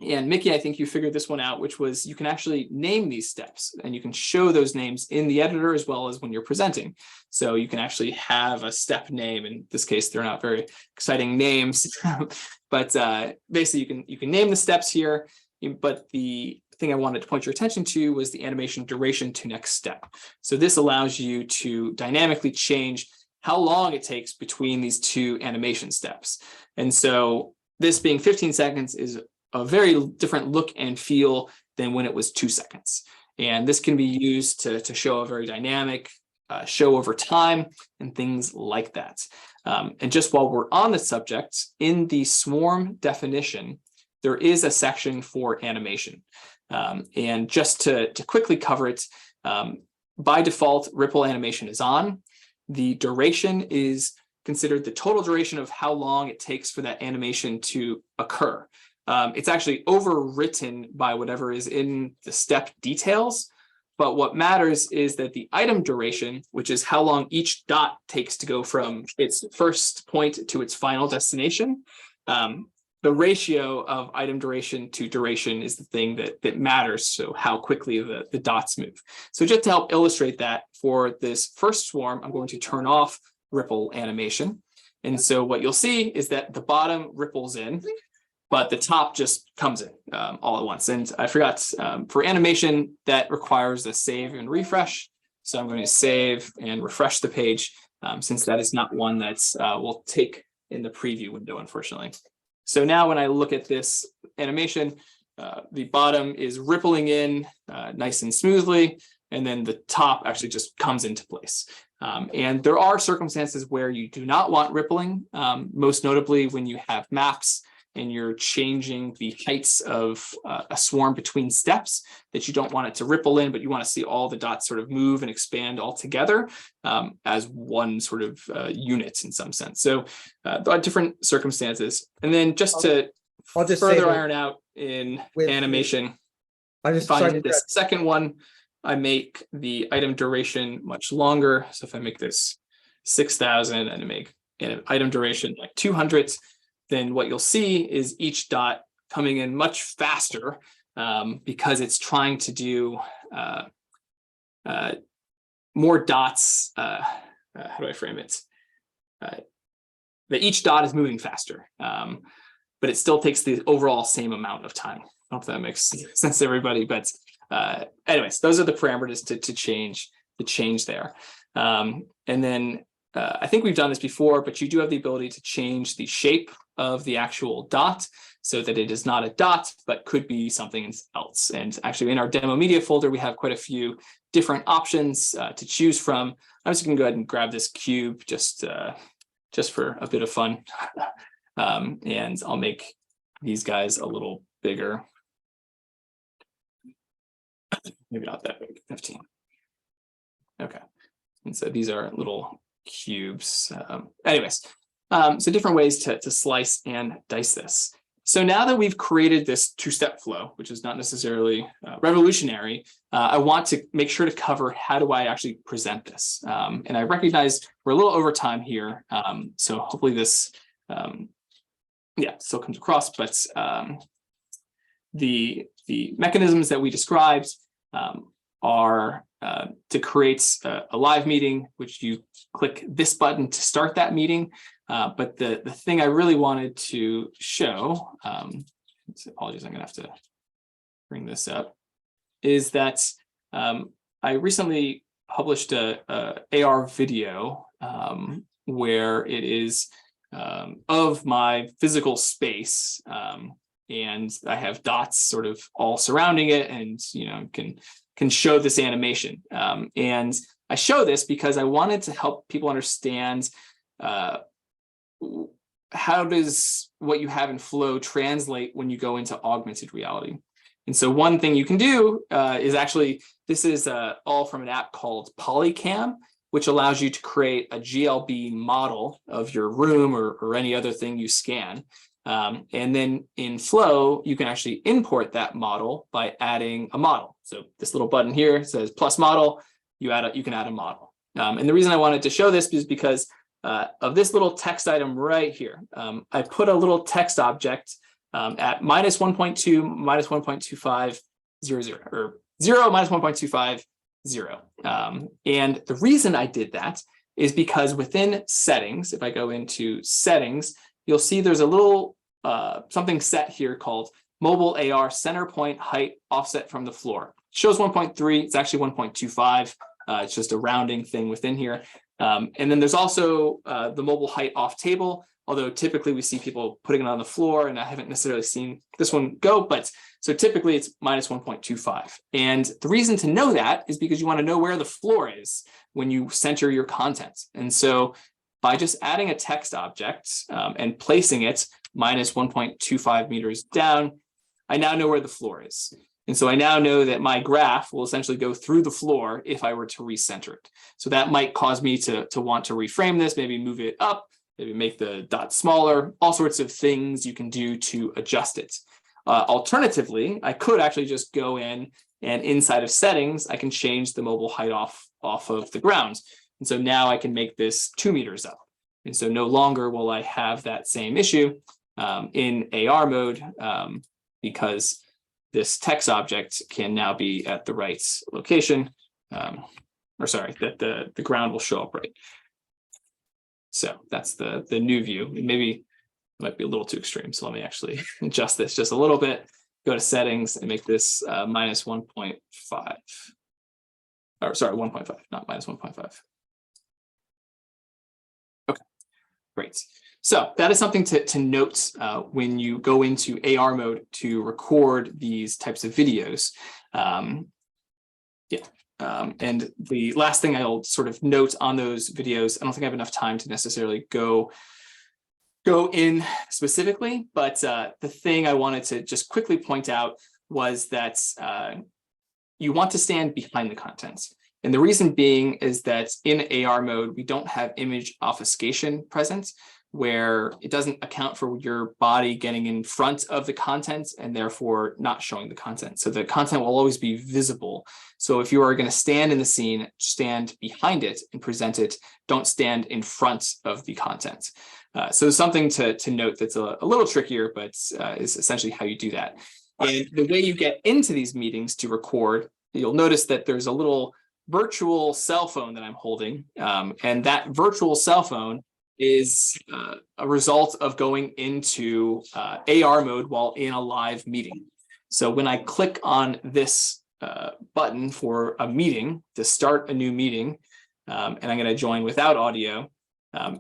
And Mickey, I think you figured this one out, which was you can actually name these steps, and you can show those names in the editor as well as when you're presenting. So you can actually have a step name. In this case, they're not very exciting names, but basically you can name the steps here. But the thing I wanted to point your attention to was the animation duration to next step. So this allows you to dynamically change how long it takes between these two animation steps. And so this being 15 seconds is a very different look and feel than when it was 2 seconds. And this can be used to show a very dynamic show over time and things like that. And just while we're on the subject, in the swarm definition, there is a section for animation. And just to quickly cover it, by default, ripple animation is on. The duration is considered the total duration of how long it takes for that animation to occur. It's actually overwritten by whatever is in the step details. But what matters is that the item duration, which is how long each dot takes to go from its first point to its final destination, the ratio of item duration to duration is the thing that matters. So how quickly the dots move. So just to help illustrate that, for this first swarm, I'm going to turn off ripple animation. And so what you'll see is that the bottom ripples in, but the top just comes in all at once. And I forgot, for animation, that requires a save and refresh. So I'm going to save and refresh the page, since that is not one that will take in the preview window, unfortunately. So now when I look at this animation, the bottom is rippling in nice and smoothly, and then the top actually just comes into place. And there are circumstances where you do not want rippling, most notably when you have maps and you're changing the heights of a swarm between steps, that you don't want it to ripple in, but you want to see all the dots sort of move and expand all together as one sort of unit in some sense. So there are different circumstances. And then just to further iron out in animation, if I do this second one, I make the item duration much longer. So if I make this 6,000 and I make an item duration like 200, then what you'll see is each dot coming in much faster because it's trying to do more dots. How do I frame it? That each dot is moving faster, but it still takes the overall same amount of time. I don't know if that makes sense to everybody, but anyways, those are the parameters to change there. And then I think we've done this before, but you do have the ability to change the shape of the actual dot so that it is not a dot, but could be something else. And actually in our demo media folder, we have quite a few different options to choose from. I'm just gonna go ahead and grab this cube just for a bit of fun. And I'll make these guys a little bigger. Maybe not that big, 15. Okay, and so these are little cubes. Anyways, so different ways to slice and dice this. So now that we've created this two-step flow, which is not necessarily revolutionary, I want to make sure to cover how do I actually present this. And I recognize we're a little over time here, so hopefully this, still comes across. But the mechanisms that we described are to create a live meeting, which you click this button to start that meeting. But the thing I really wanted to show, apologies, I'm gonna have to bring this up, is that I recently published a AR video where it is of my physical space, and I have dots sort of all surrounding it, and can show this animation. And I show this because I wanted to help people understand how does what you have in Flow translate when you go into augmented reality. And so one thing you can do is actually, this is all from an app called Polycam, which allows you to create a GLB model of your room or any other thing you scan. And then in Flow, you can actually import that model by adding a model. So this little button here says plus model, you can add a model. And the reason I wanted to show this is because of this little text item right here. I put a little text object at -1.2, -1.2500, or 0, -1.250. And the reason I did that is because within settings, if I go into settings, you'll see there's a little something set here called mobile AR center point height offset from the floor. It shows 1.3, it's actually 1.25. It's just a rounding thing within here. And then there's also the mobile height off table, although typically we see people putting it on the floor, and I haven't necessarily seen this one go, but so typically it's -1.25. And the reason to know that is because you want to know where the floor is when you center your content. And so by just adding a text object and placing it -1.25 meters down, I now know where the floor is. And so I now know that my graph will essentially go through the floor if I were to recenter it. So that might cause me to want to reframe this, maybe move it up, maybe make the dot smaller, all sorts of things you can do to adjust it. Alternatively, I could actually just go in and inside of settings, I can change the mobile height off of the ground. And so now I can make this 2 meters up. And so no longer will I have that same issue in AR mode because this text object can now be at the right location, or sorry, that the ground will show up right. So that's the new view. Maybe it might be a little too extreme. So let me actually adjust this just a little bit, go to settings and make this -1.5. Or sorry, 1.5, not -1.5. Okay, great. So that is something to note when you go into AR mode to record these types of videos. And the last thing I'll sort of note on those videos, I don't think I have enough time to necessarily go in specifically, but the thing I wanted to just quickly point out was that you want to stand behind the content. And the reason being is that in AR mode, we don't have image obfuscation present, where it doesn't account for your body getting in front of the content and therefore not showing the content. So the content will always be visible. So if you are going to stand in the scene, stand behind it and present it, don't stand in front of the content. So something to note that's a little trickier, but is essentially how you do that. And the way you get into these meetings to record, you'll notice that there's a little virtual cell phone that I'm holding. And that virtual cell phone is a result of going into AR mode while in a live meeting. So when I click on this button for a meeting to start a new meeting, and I'm going to join without audio,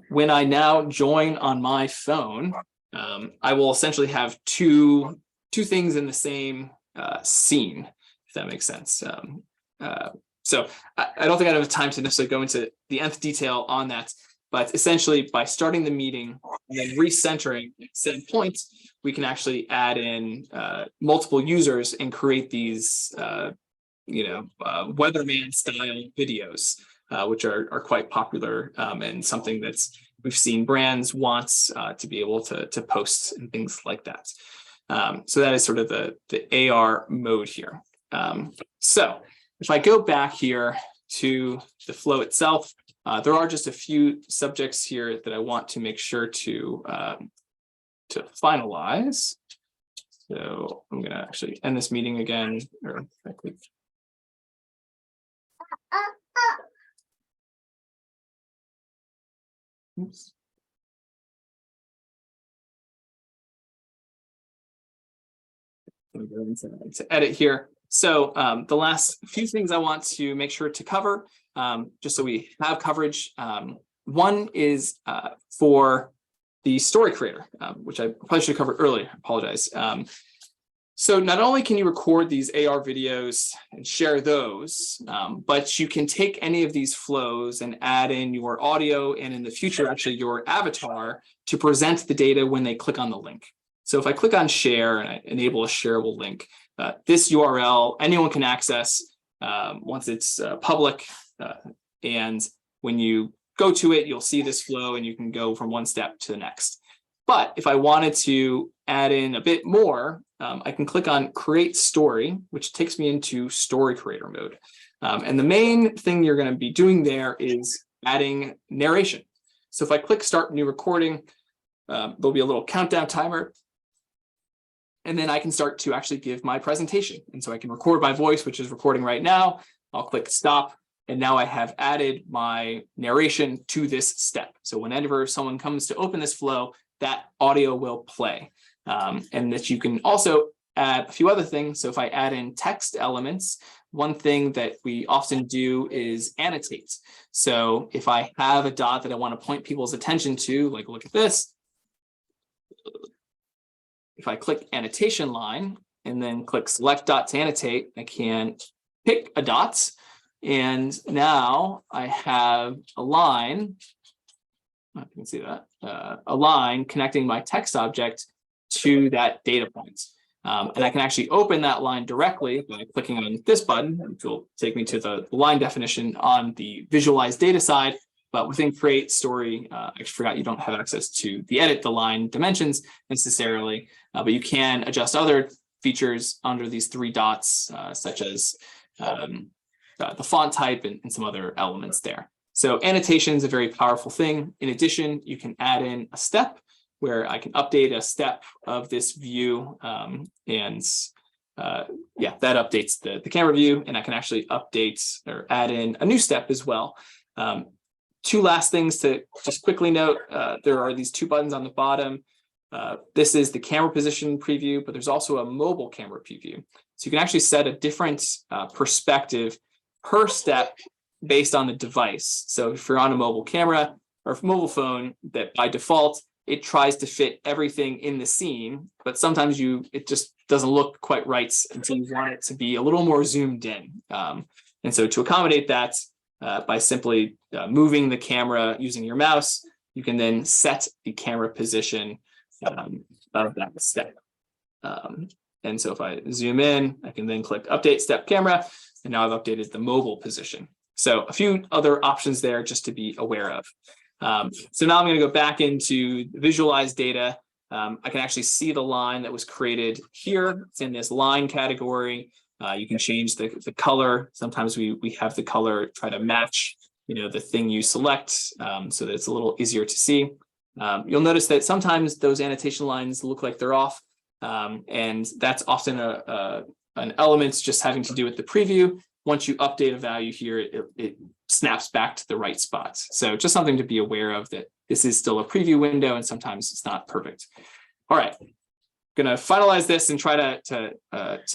When I now join on my phone, I will essentially have two things in the same scene, if that makes sense. So I don't think I have time to necessarily go into the nth detail on that, but essentially by starting the meeting and then recentering set points, we can actually add in multiple users and create these, weatherman style videos, which are quite popular and something that's we've seen brands want to be able to post and things like that. So that is sort of the AR mode here. So if I go back here to the flow itself, there are just a few subjects here that I want to make sure to finalize. So I'm going to actually end this meeting again. Oops. I'm going to go into edit here. So the last few things I want to make sure to cover, just so we have coverage. One is for the story creator, which I probably should have covered earlier. I apologize. So not only can you record these AR videos and share those, but you can take any of these flows and add in your audio and in the future, actually your avatar to present the data when they click on the link. So if I click on share and I enable a shareable link, this URL, anyone can access once it's public. And when you go to it, you'll see this flow and you can go from one step to the next. But if I wanted to add in a bit more, I can click on create story, which takes me into story creator mode. And the main thing you're going to be doing there is adding narration. So if I click start new recording, there'll be a little countdown timer. And then I can start to actually give my presentation. And so I can record my voice, which is recording right now. I'll click stop. And now I have added my narration to this step. So whenever someone comes to open this flow, that audio will play. And that you can also add a few other things. So if I add in text elements, one thing that we often do is annotate. So if I have a dot that I want to point people's attention to, like look at this. If I click annotation line and then click select dot to annotate, I can pick a dot. And now I have a line. You can see that a line connecting my text object to that data point. And I can actually open that line directly by clicking on this button, which will take me to the line definition on the visualized data side. But within create story, I actually forgot you don't have access to the edit the line dimensions necessarily, but you can adjust other features under these three dots, such as the font type and some other elements there. So annotation is a very powerful thing. In addition, you can add in a step where I can update a step of this view. That updates the camera view, and I can actually update or add in a new step as well. Two last things to just quickly note, there are these two buttons on the bottom. This is the camera position preview, but there's also a mobile camera preview. So you can actually set a different perspective per step based on the device. So if you're on a mobile camera or mobile phone, that by default, it tries to fit everything in the scene, but sometimes it just doesn't look quite right until you want it to be a little more zoomed in. And so to accommodate that, by simply moving the camera using your mouse, you can then set the camera position of that step. And so if I zoom in, I can then click update step camera, and now I've updated the mobile position. So a few other options there just to be aware of. So now I'm going to go back into visualize data. I can actually see the line that was created here. It's in this line category. You can change the color. Sometimes we have the color try to match, the thing you select, so that it's a little easier to see. You'll notice that sometimes those annotation lines look like they're off, and that's often an element just having to do with the preview. Once you update a value here, it snaps back to the right spot. So just something to be aware of, that this is still a preview window and sometimes it's not perfect. All right, going to finalize this and try to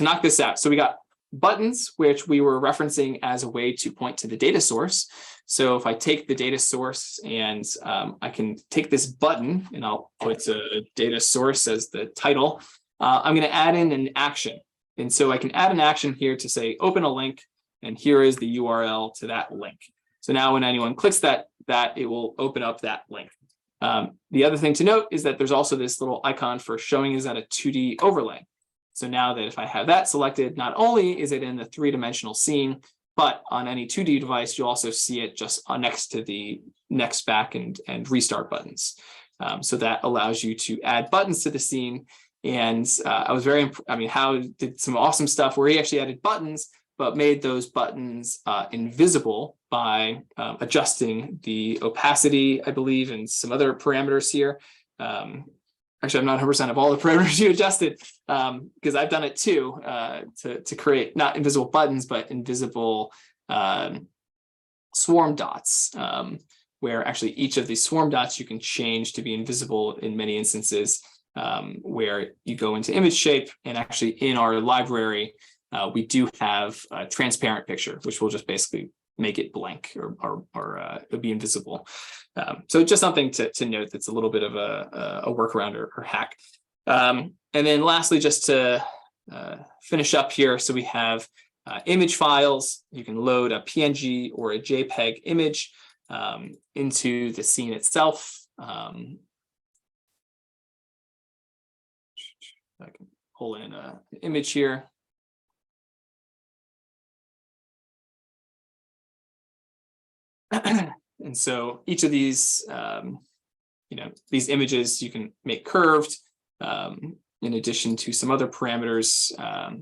knock this out. So we got buttons, which we were referencing as a way to point to the data source. So if I take the data source and I can take this button and I'll put a data source as the title, I'm going to add in an action. And so I can add an action here to say, open a link, and here is the URL to that link. So now when anyone clicks that it will open up that link. The other thing to note is that there's also this little icon for showing is that a 2D overlay. So now that if I have that selected, not only is it in the 3-dimensional scene, but on any 2D device, you'll also see it just next to the next, back, and restart buttons. So that allows you to add buttons to the scene. And I was Hao did some awesome stuff where he actually added buttons, but made those buttons invisible by adjusting the opacity, I believe, and some other parameters here. Actually, I'm not 100% of all the parameters you adjusted, because I've done it too, to create not invisible buttons, but invisible swarm dots, where actually each of these swarm dots you can change to be invisible in many instances, where you go into image shape, and actually in our library, we do have a transparent picture, which will just basically make it blank or it'll be invisible. So just something to note that's a little bit of a workaround or hack. And then lastly, just to finish up here, so we have image files. You can load a PNG or a JPEG image into the scene itself. I can pull in an image here. And so each of these, these images you can make curved, in addition to some other parameters.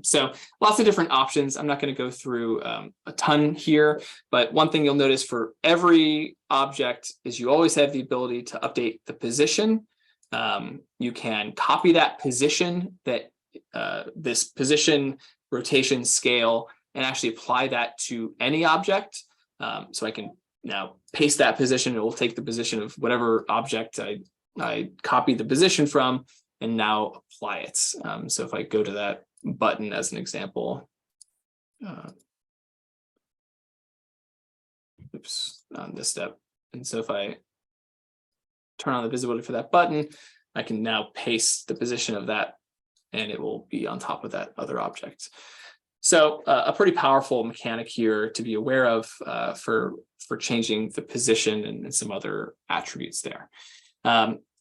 So lots of different options. I'm not going to go through a ton here, but one thing you'll notice for every object is you always have the ability to update the position. You can copy that position, this position, rotation, scale, and actually apply that to any object. So I can now paste that position. It will take the position of whatever object I copied the position from and now apply it. So if I go to that button as an example, on this step. And so if I turn on the visibility for that button, I can now paste the position of that and it will be on top of that other object. So a pretty powerful mechanic here to be aware of for changing the position and some other attributes there.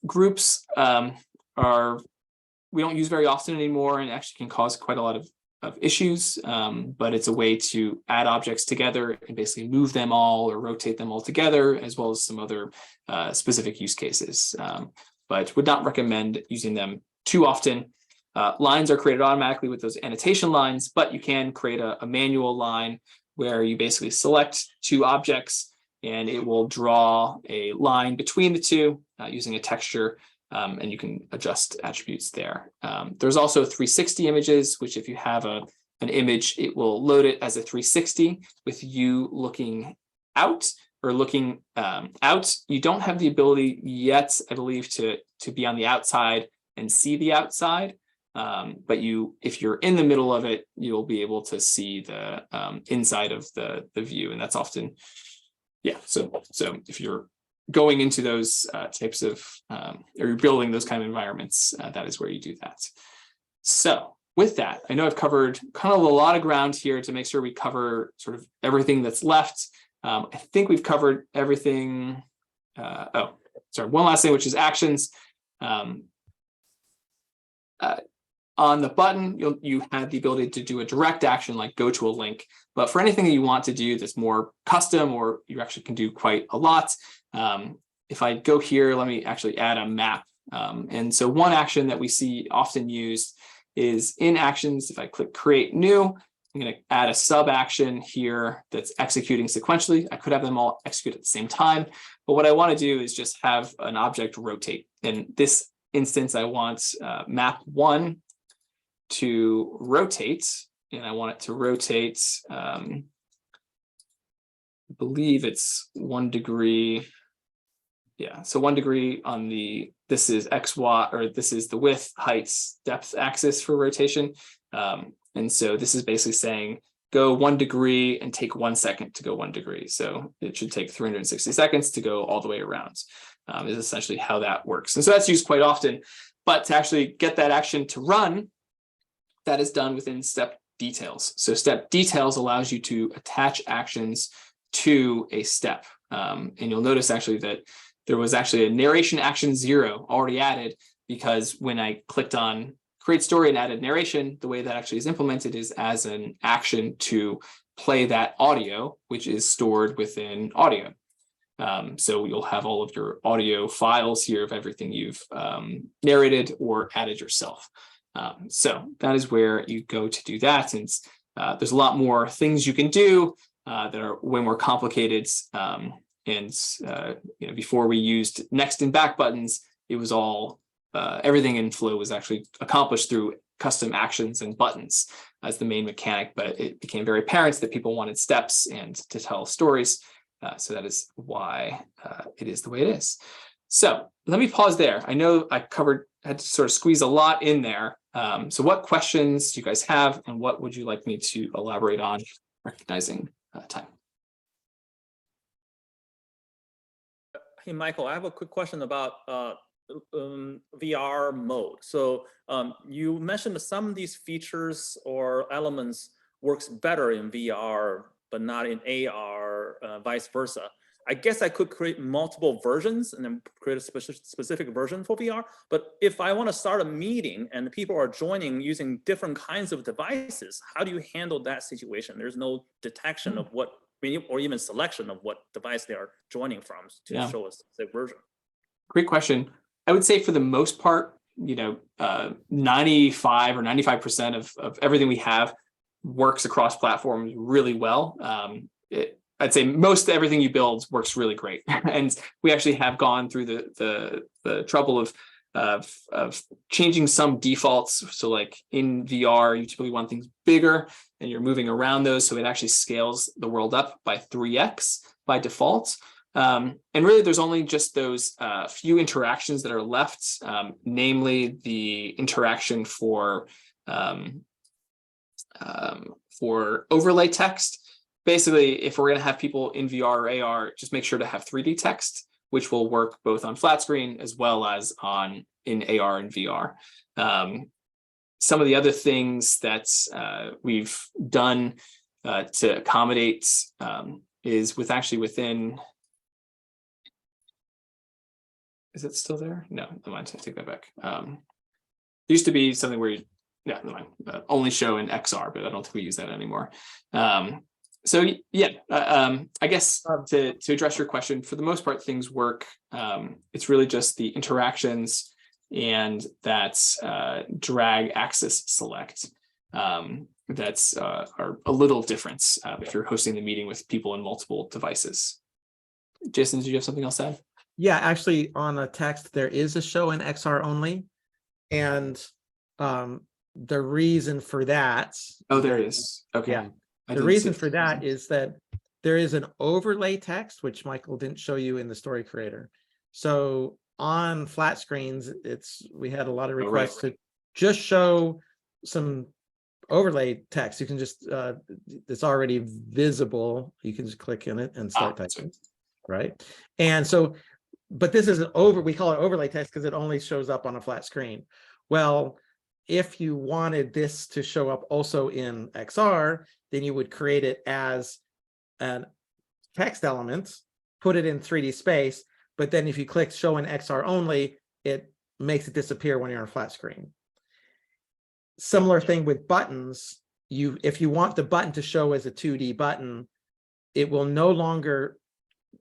Groups we don't use very often anymore and actually can cause quite a lot of issues, but it's a way to add objects together and basically move them all or rotate them all together, as well as some other specific use cases, but would not recommend using them too often. Lines are created automatically with those annotation lines, but you can create a manual line where you basically select two objects and it will draw a line between the two using a texture, and you can adjust attributes there. There's also 360 images, which if you have an image, it will load it as a 360 with you looking out or looking out. You don't have the ability yet, I believe, to be on the outside and see the outside. But if you're in the middle of it, you'll be able to see the inside of the view, and that's often, yeah. So if you're going into those types of, or you're building those kind of environments, that is where you do that. So with that, I know I've covered kind of a lot of ground here to make sure we cover sort of everything that's left. I think we've covered everything. Oh, sorry, one last thing, which is actions. On the button, you have the ability to do a direct action like go to a link, but for anything that you want to do that's more custom, or you actually can do quite a lot. If I go here, let me actually add a map. And so one action that we see often used is in actions. If I click create new, I'm going to add a sub action here that's executing sequentially. I could have them all execute at the same time, but what I want to do is just have an object rotate. In this instance, I want map 1 to rotate, and I want it to rotate, I believe it's 1 degree. Yeah, so 1 degree on this is X, Y, or this is the width, height, depth axis for rotation. And so this is basically saying, go 1 degree and take 1 second to go 1 degree. So it should take 360 seconds to go all the way around, is essentially how that works. And so that's used quite often. But to actually get that action to run, that is done within step details. So step details allows you to attach actions to a step. And you'll notice actually that there was actually a narration action 0 already added, because when I clicked on create story and added narration, the way that actually is implemented is as an action to play that audio, which is stored within audio. So you'll have all of your audio files here of everything you've narrated or added yourself. So that is where you go to do that. And there's a lot more things you can do that are way more complicated. Before we used next and back buttons, it was all everything in Flow was actually accomplished through custom actions and buttons as the main mechanic, but it became very apparent that people wanted steps and to tell stories. So that is why it is the way it is. So let me pause there. I know I had to sort of squeeze a lot in there. So what questions do you guys have, and what would you like me to elaborate on, recognizing time? Hey, Michael, I have a quick question about VR mode. So you mentioned some of these features or elements works better in VR, but not in AR, vice versa. I guess I could create multiple versions and then create a specific version for VR. But if I want to start a meeting and people are joining using different kinds of devices, how do you handle that situation? There's no detection of what, or even selection of what device they are joining from to show us the version. Great question. I would say for the most part, 95 or 95% of everything we have works across platforms really well. I'd say most everything you build works really great. And we actually have gone through the trouble of changing some defaults. So like in VR, you typically want things bigger and you're moving around those. So it actually scales the world up by 3x by default. And really, there's only just those few interactions that are left, namely the interaction for overlay text. Basically, if we're going to have people in VR or AR, just make sure to have 3D text, which will work both on flat screen as well as in AR and VR. Some of the other things that we've done to accommodate is within. Is it still there? No, never mind. I take that back. There used to be something where only show in XR, but I don't think we use that anymore. I guess to address your question, for the most part, things work. It's really just the interactions and that drag axis select that's are a little different if you're hosting the meeting with people in multiple devices. Jason, did you have something else to add? Yeah, actually on a text, there is a show in XR only. And the reason for that. Oh, there is. Okay. Yeah. The reason for that is that there is an overlay text, which Michael didn't show you in the story creator. So on flat screens, we had a lot of requests to just show some overlay text. You can just, it's already visible. You can just click in it and start typing, right? And so, but this is we call it overlay text because it only shows up on a flat screen. Well, if you wanted this to show up also in XR, then you would create it as an text element, put it in 3D space, but then if you click show in XR only, it makes it disappear when you're on a flat screen. Similar thing with buttons. If you want the button to show as a 2D button, it will no longer,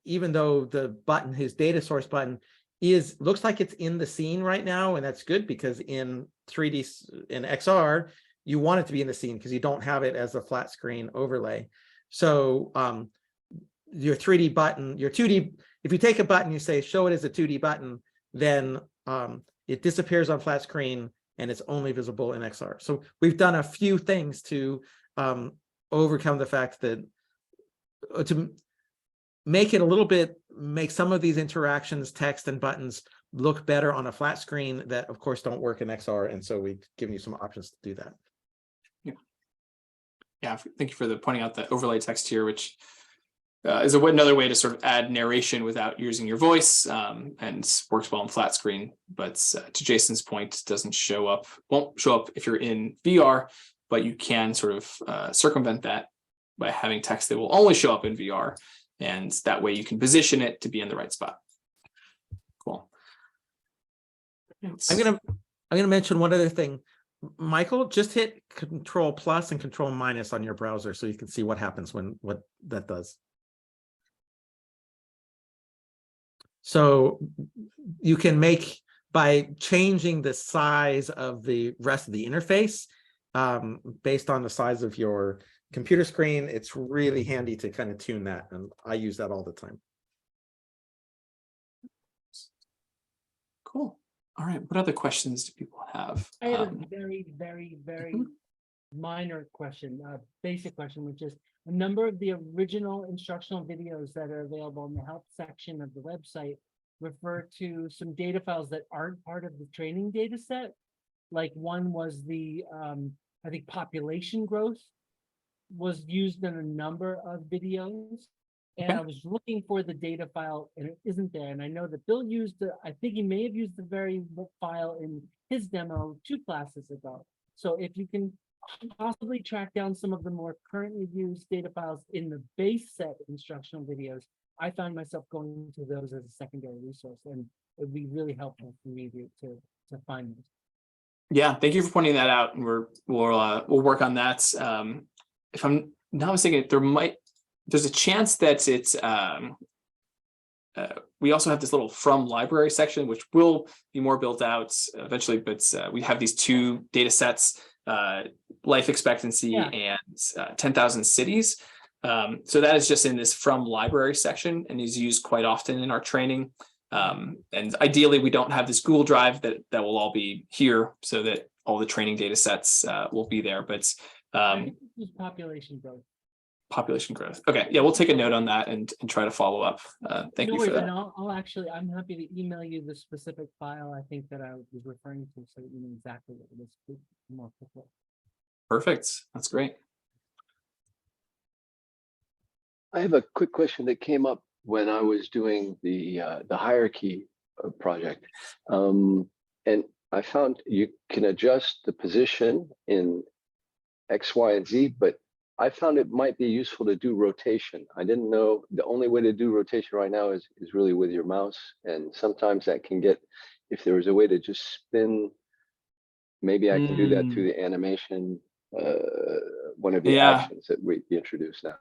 even though the button, his data source button, looks like it's in the scene right now, and that's good because in 3D in XR you want it to be in the scene because you don't have it as a flat screen overlay. So your 3D button, your 2D, if you take a button, you say show it as a 2D button, then it disappears on flat screen and it's only visible in XR. So we've done a few things to overcome the fact that to make it a little bit, make some of these interactions, text and buttons look better on a flat screen that of course don't work in XR. And so we've given you some options to do that. Yeah. Yeah, thank you for pointing out the overlay text here, which is another way to sort of add narration without using your voice, and works well in flat screen. But to Jason's point, doesn't show up, won't show up if you're in VR, but you can sort of circumvent that by having text that will only show up in VR, and that way you can position it to be in the right spot. Cool. I'm gonna mention one other thing. Michael, just hit Control plus and Control minus on your browser so you can see what happens when what that does. So you can make, by changing the size of the rest of the interface based on the size of your computer screen, it's really handy to kind of tune that, and I use that all the time. Cool. All right. What other questions do people have? I have a very, very, very minor question, basic question, which is a number of the original instructional videos that are available in the help section of the website refer to some data files that aren't part of the training data set. Like one was the, I think population growth was used in a number of videos. And I was looking for the data file and it isn't there. And I know that Bill used I think he may have used the very file in his demo 2 classes ago. So if you can possibly track down some of the more currently used data files in the base set instructional videos, I found myself going to those as a secondary resource, and it would be really helpful for me to find those. Yeah, thank you for pointing that out, and we'll work on that. If I'm not mistaken, there's a chance that it's we also have this little from library section, which will be more built out eventually, but we have these 2 data sets, life expectancy and 10,000 cities. So that is just in this from library section and is used quite often in our training. And ideally, we don't have this Google Drive that will all be here so that all the training data sets will be there. But population growth. Population growth. Okay, yeah, we'll take a note on that and try to follow up. Thank you for that. I'll actually, I'm happy to email you the specific file I think that I was referring to, so that you know exactly what it is more quickly. Perfect. That's great. I have a quick question that came up when I was doing the hierarchy project, and I found you can adjust the position in X, Y, and Z, but I found it might be useful to do rotation. I didn't know the only way to do rotation right now is really with your mouse, and sometimes that can get, if there was a way to just spin, maybe I can do that through the animation, one of the actions that we introduced now.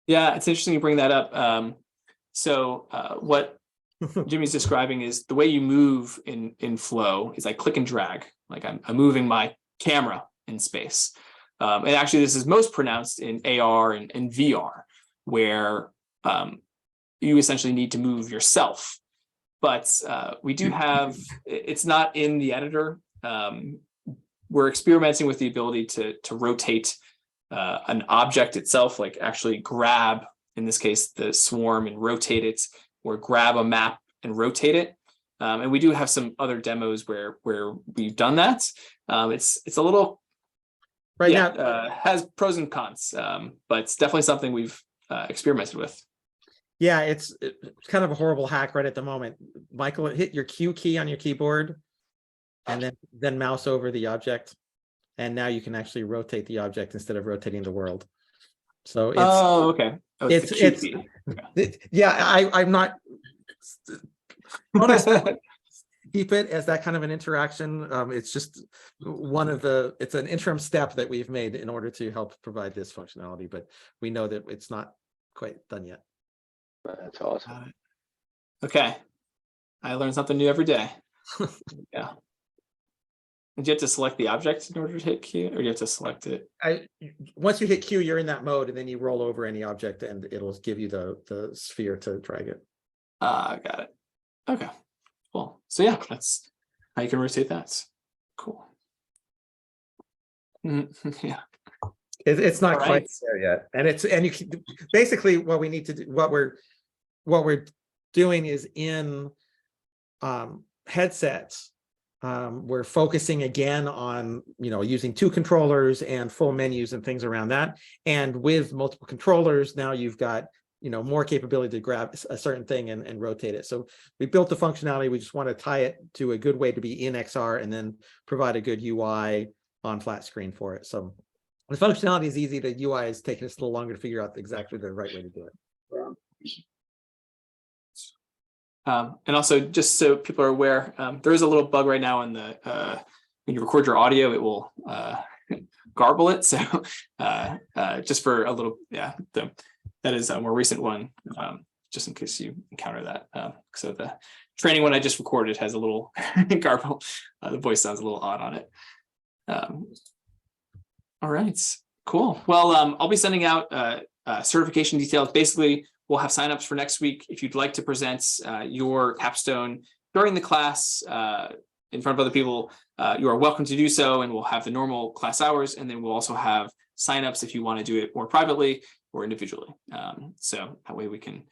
Yeah, it's interesting you bring that up. So what Jimmy's describing is the way you move in Flow is I click and drag, like I'm moving my camera in space. And actually, this is most pronounced in AR and VR, where you essentially need to move yourself. But we do have, it's not in the editor. We're experimenting with the ability to rotate an object itself, like actually grab, in this case, the swarm and rotate it, or grab a map and rotate it. And we do have some other demos where we've done that. It's a little, right now, has pros and cons, but it's definitely something we've experimented with. Yeah, it's kind of a horrible hack right at the moment. Michael, hit your Q key on your keyboard and then mouse over the object. And now you can actually rotate the object instead of rotating the world. So it's, okay. Oh, it's yeah, I'm not keep it as that kind of an interaction. It's just it's an interim step that we've made in order to help provide this functionality, but we know that it's not quite done yet. That's awesome. Okay. I learn something new every day. Yeah. And do you have to select the object in order to hit Q, or do you have to select it? Once you hit Q, you're in that mode, and then you roll over any object and it'll give you the sphere to drag it. Got it. Okay, cool. So yeah, that's how you can rotate that. Cool. Yeah. It's not quite there yet. And you can, basically what we need to do, what we're doing is in headsets, We're focusing again on, using 2 controllers and full menus and things around that. And with multiple controllers, now you've got, more capability to grab a certain thing and rotate it. So we built the functionality. We just want to tie it to a good way to be in XR and then provide a good UI on flat screen for it. So the functionality is easy. The UI is taking us a little longer to figure out exactly the right way to do it. And also, just so people are aware, there is a little bug right now in the when you record your audio, it will garble it. So just for a little, that is a more recent one, just in case you encounter that. So the training one I just recorded has a little garble. The voice sounds a little odd on it. All right, cool. Well, I'll be sending out certification details. Basically, we'll have signups for next week. If you'd like to present your capstone during the class in front of other people, you are welcome to do so, and we'll have the normal class hours, and then we'll also have signups if you want to do it more privately or individually. So that way we can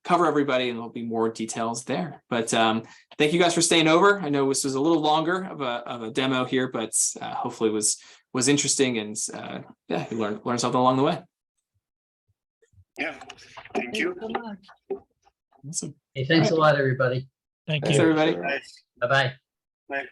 cover everybody, and there'll be more details there. But thank you guys for staying over. I know this was a little longer of a demo here, but hopefully it was interesting, and you learned something along the way. Yeah, thank you. so much. Awesome. Hey, thanks a lot, everybody. Thank Thanks, you. everybody. Bye. Bye-bye. Bye.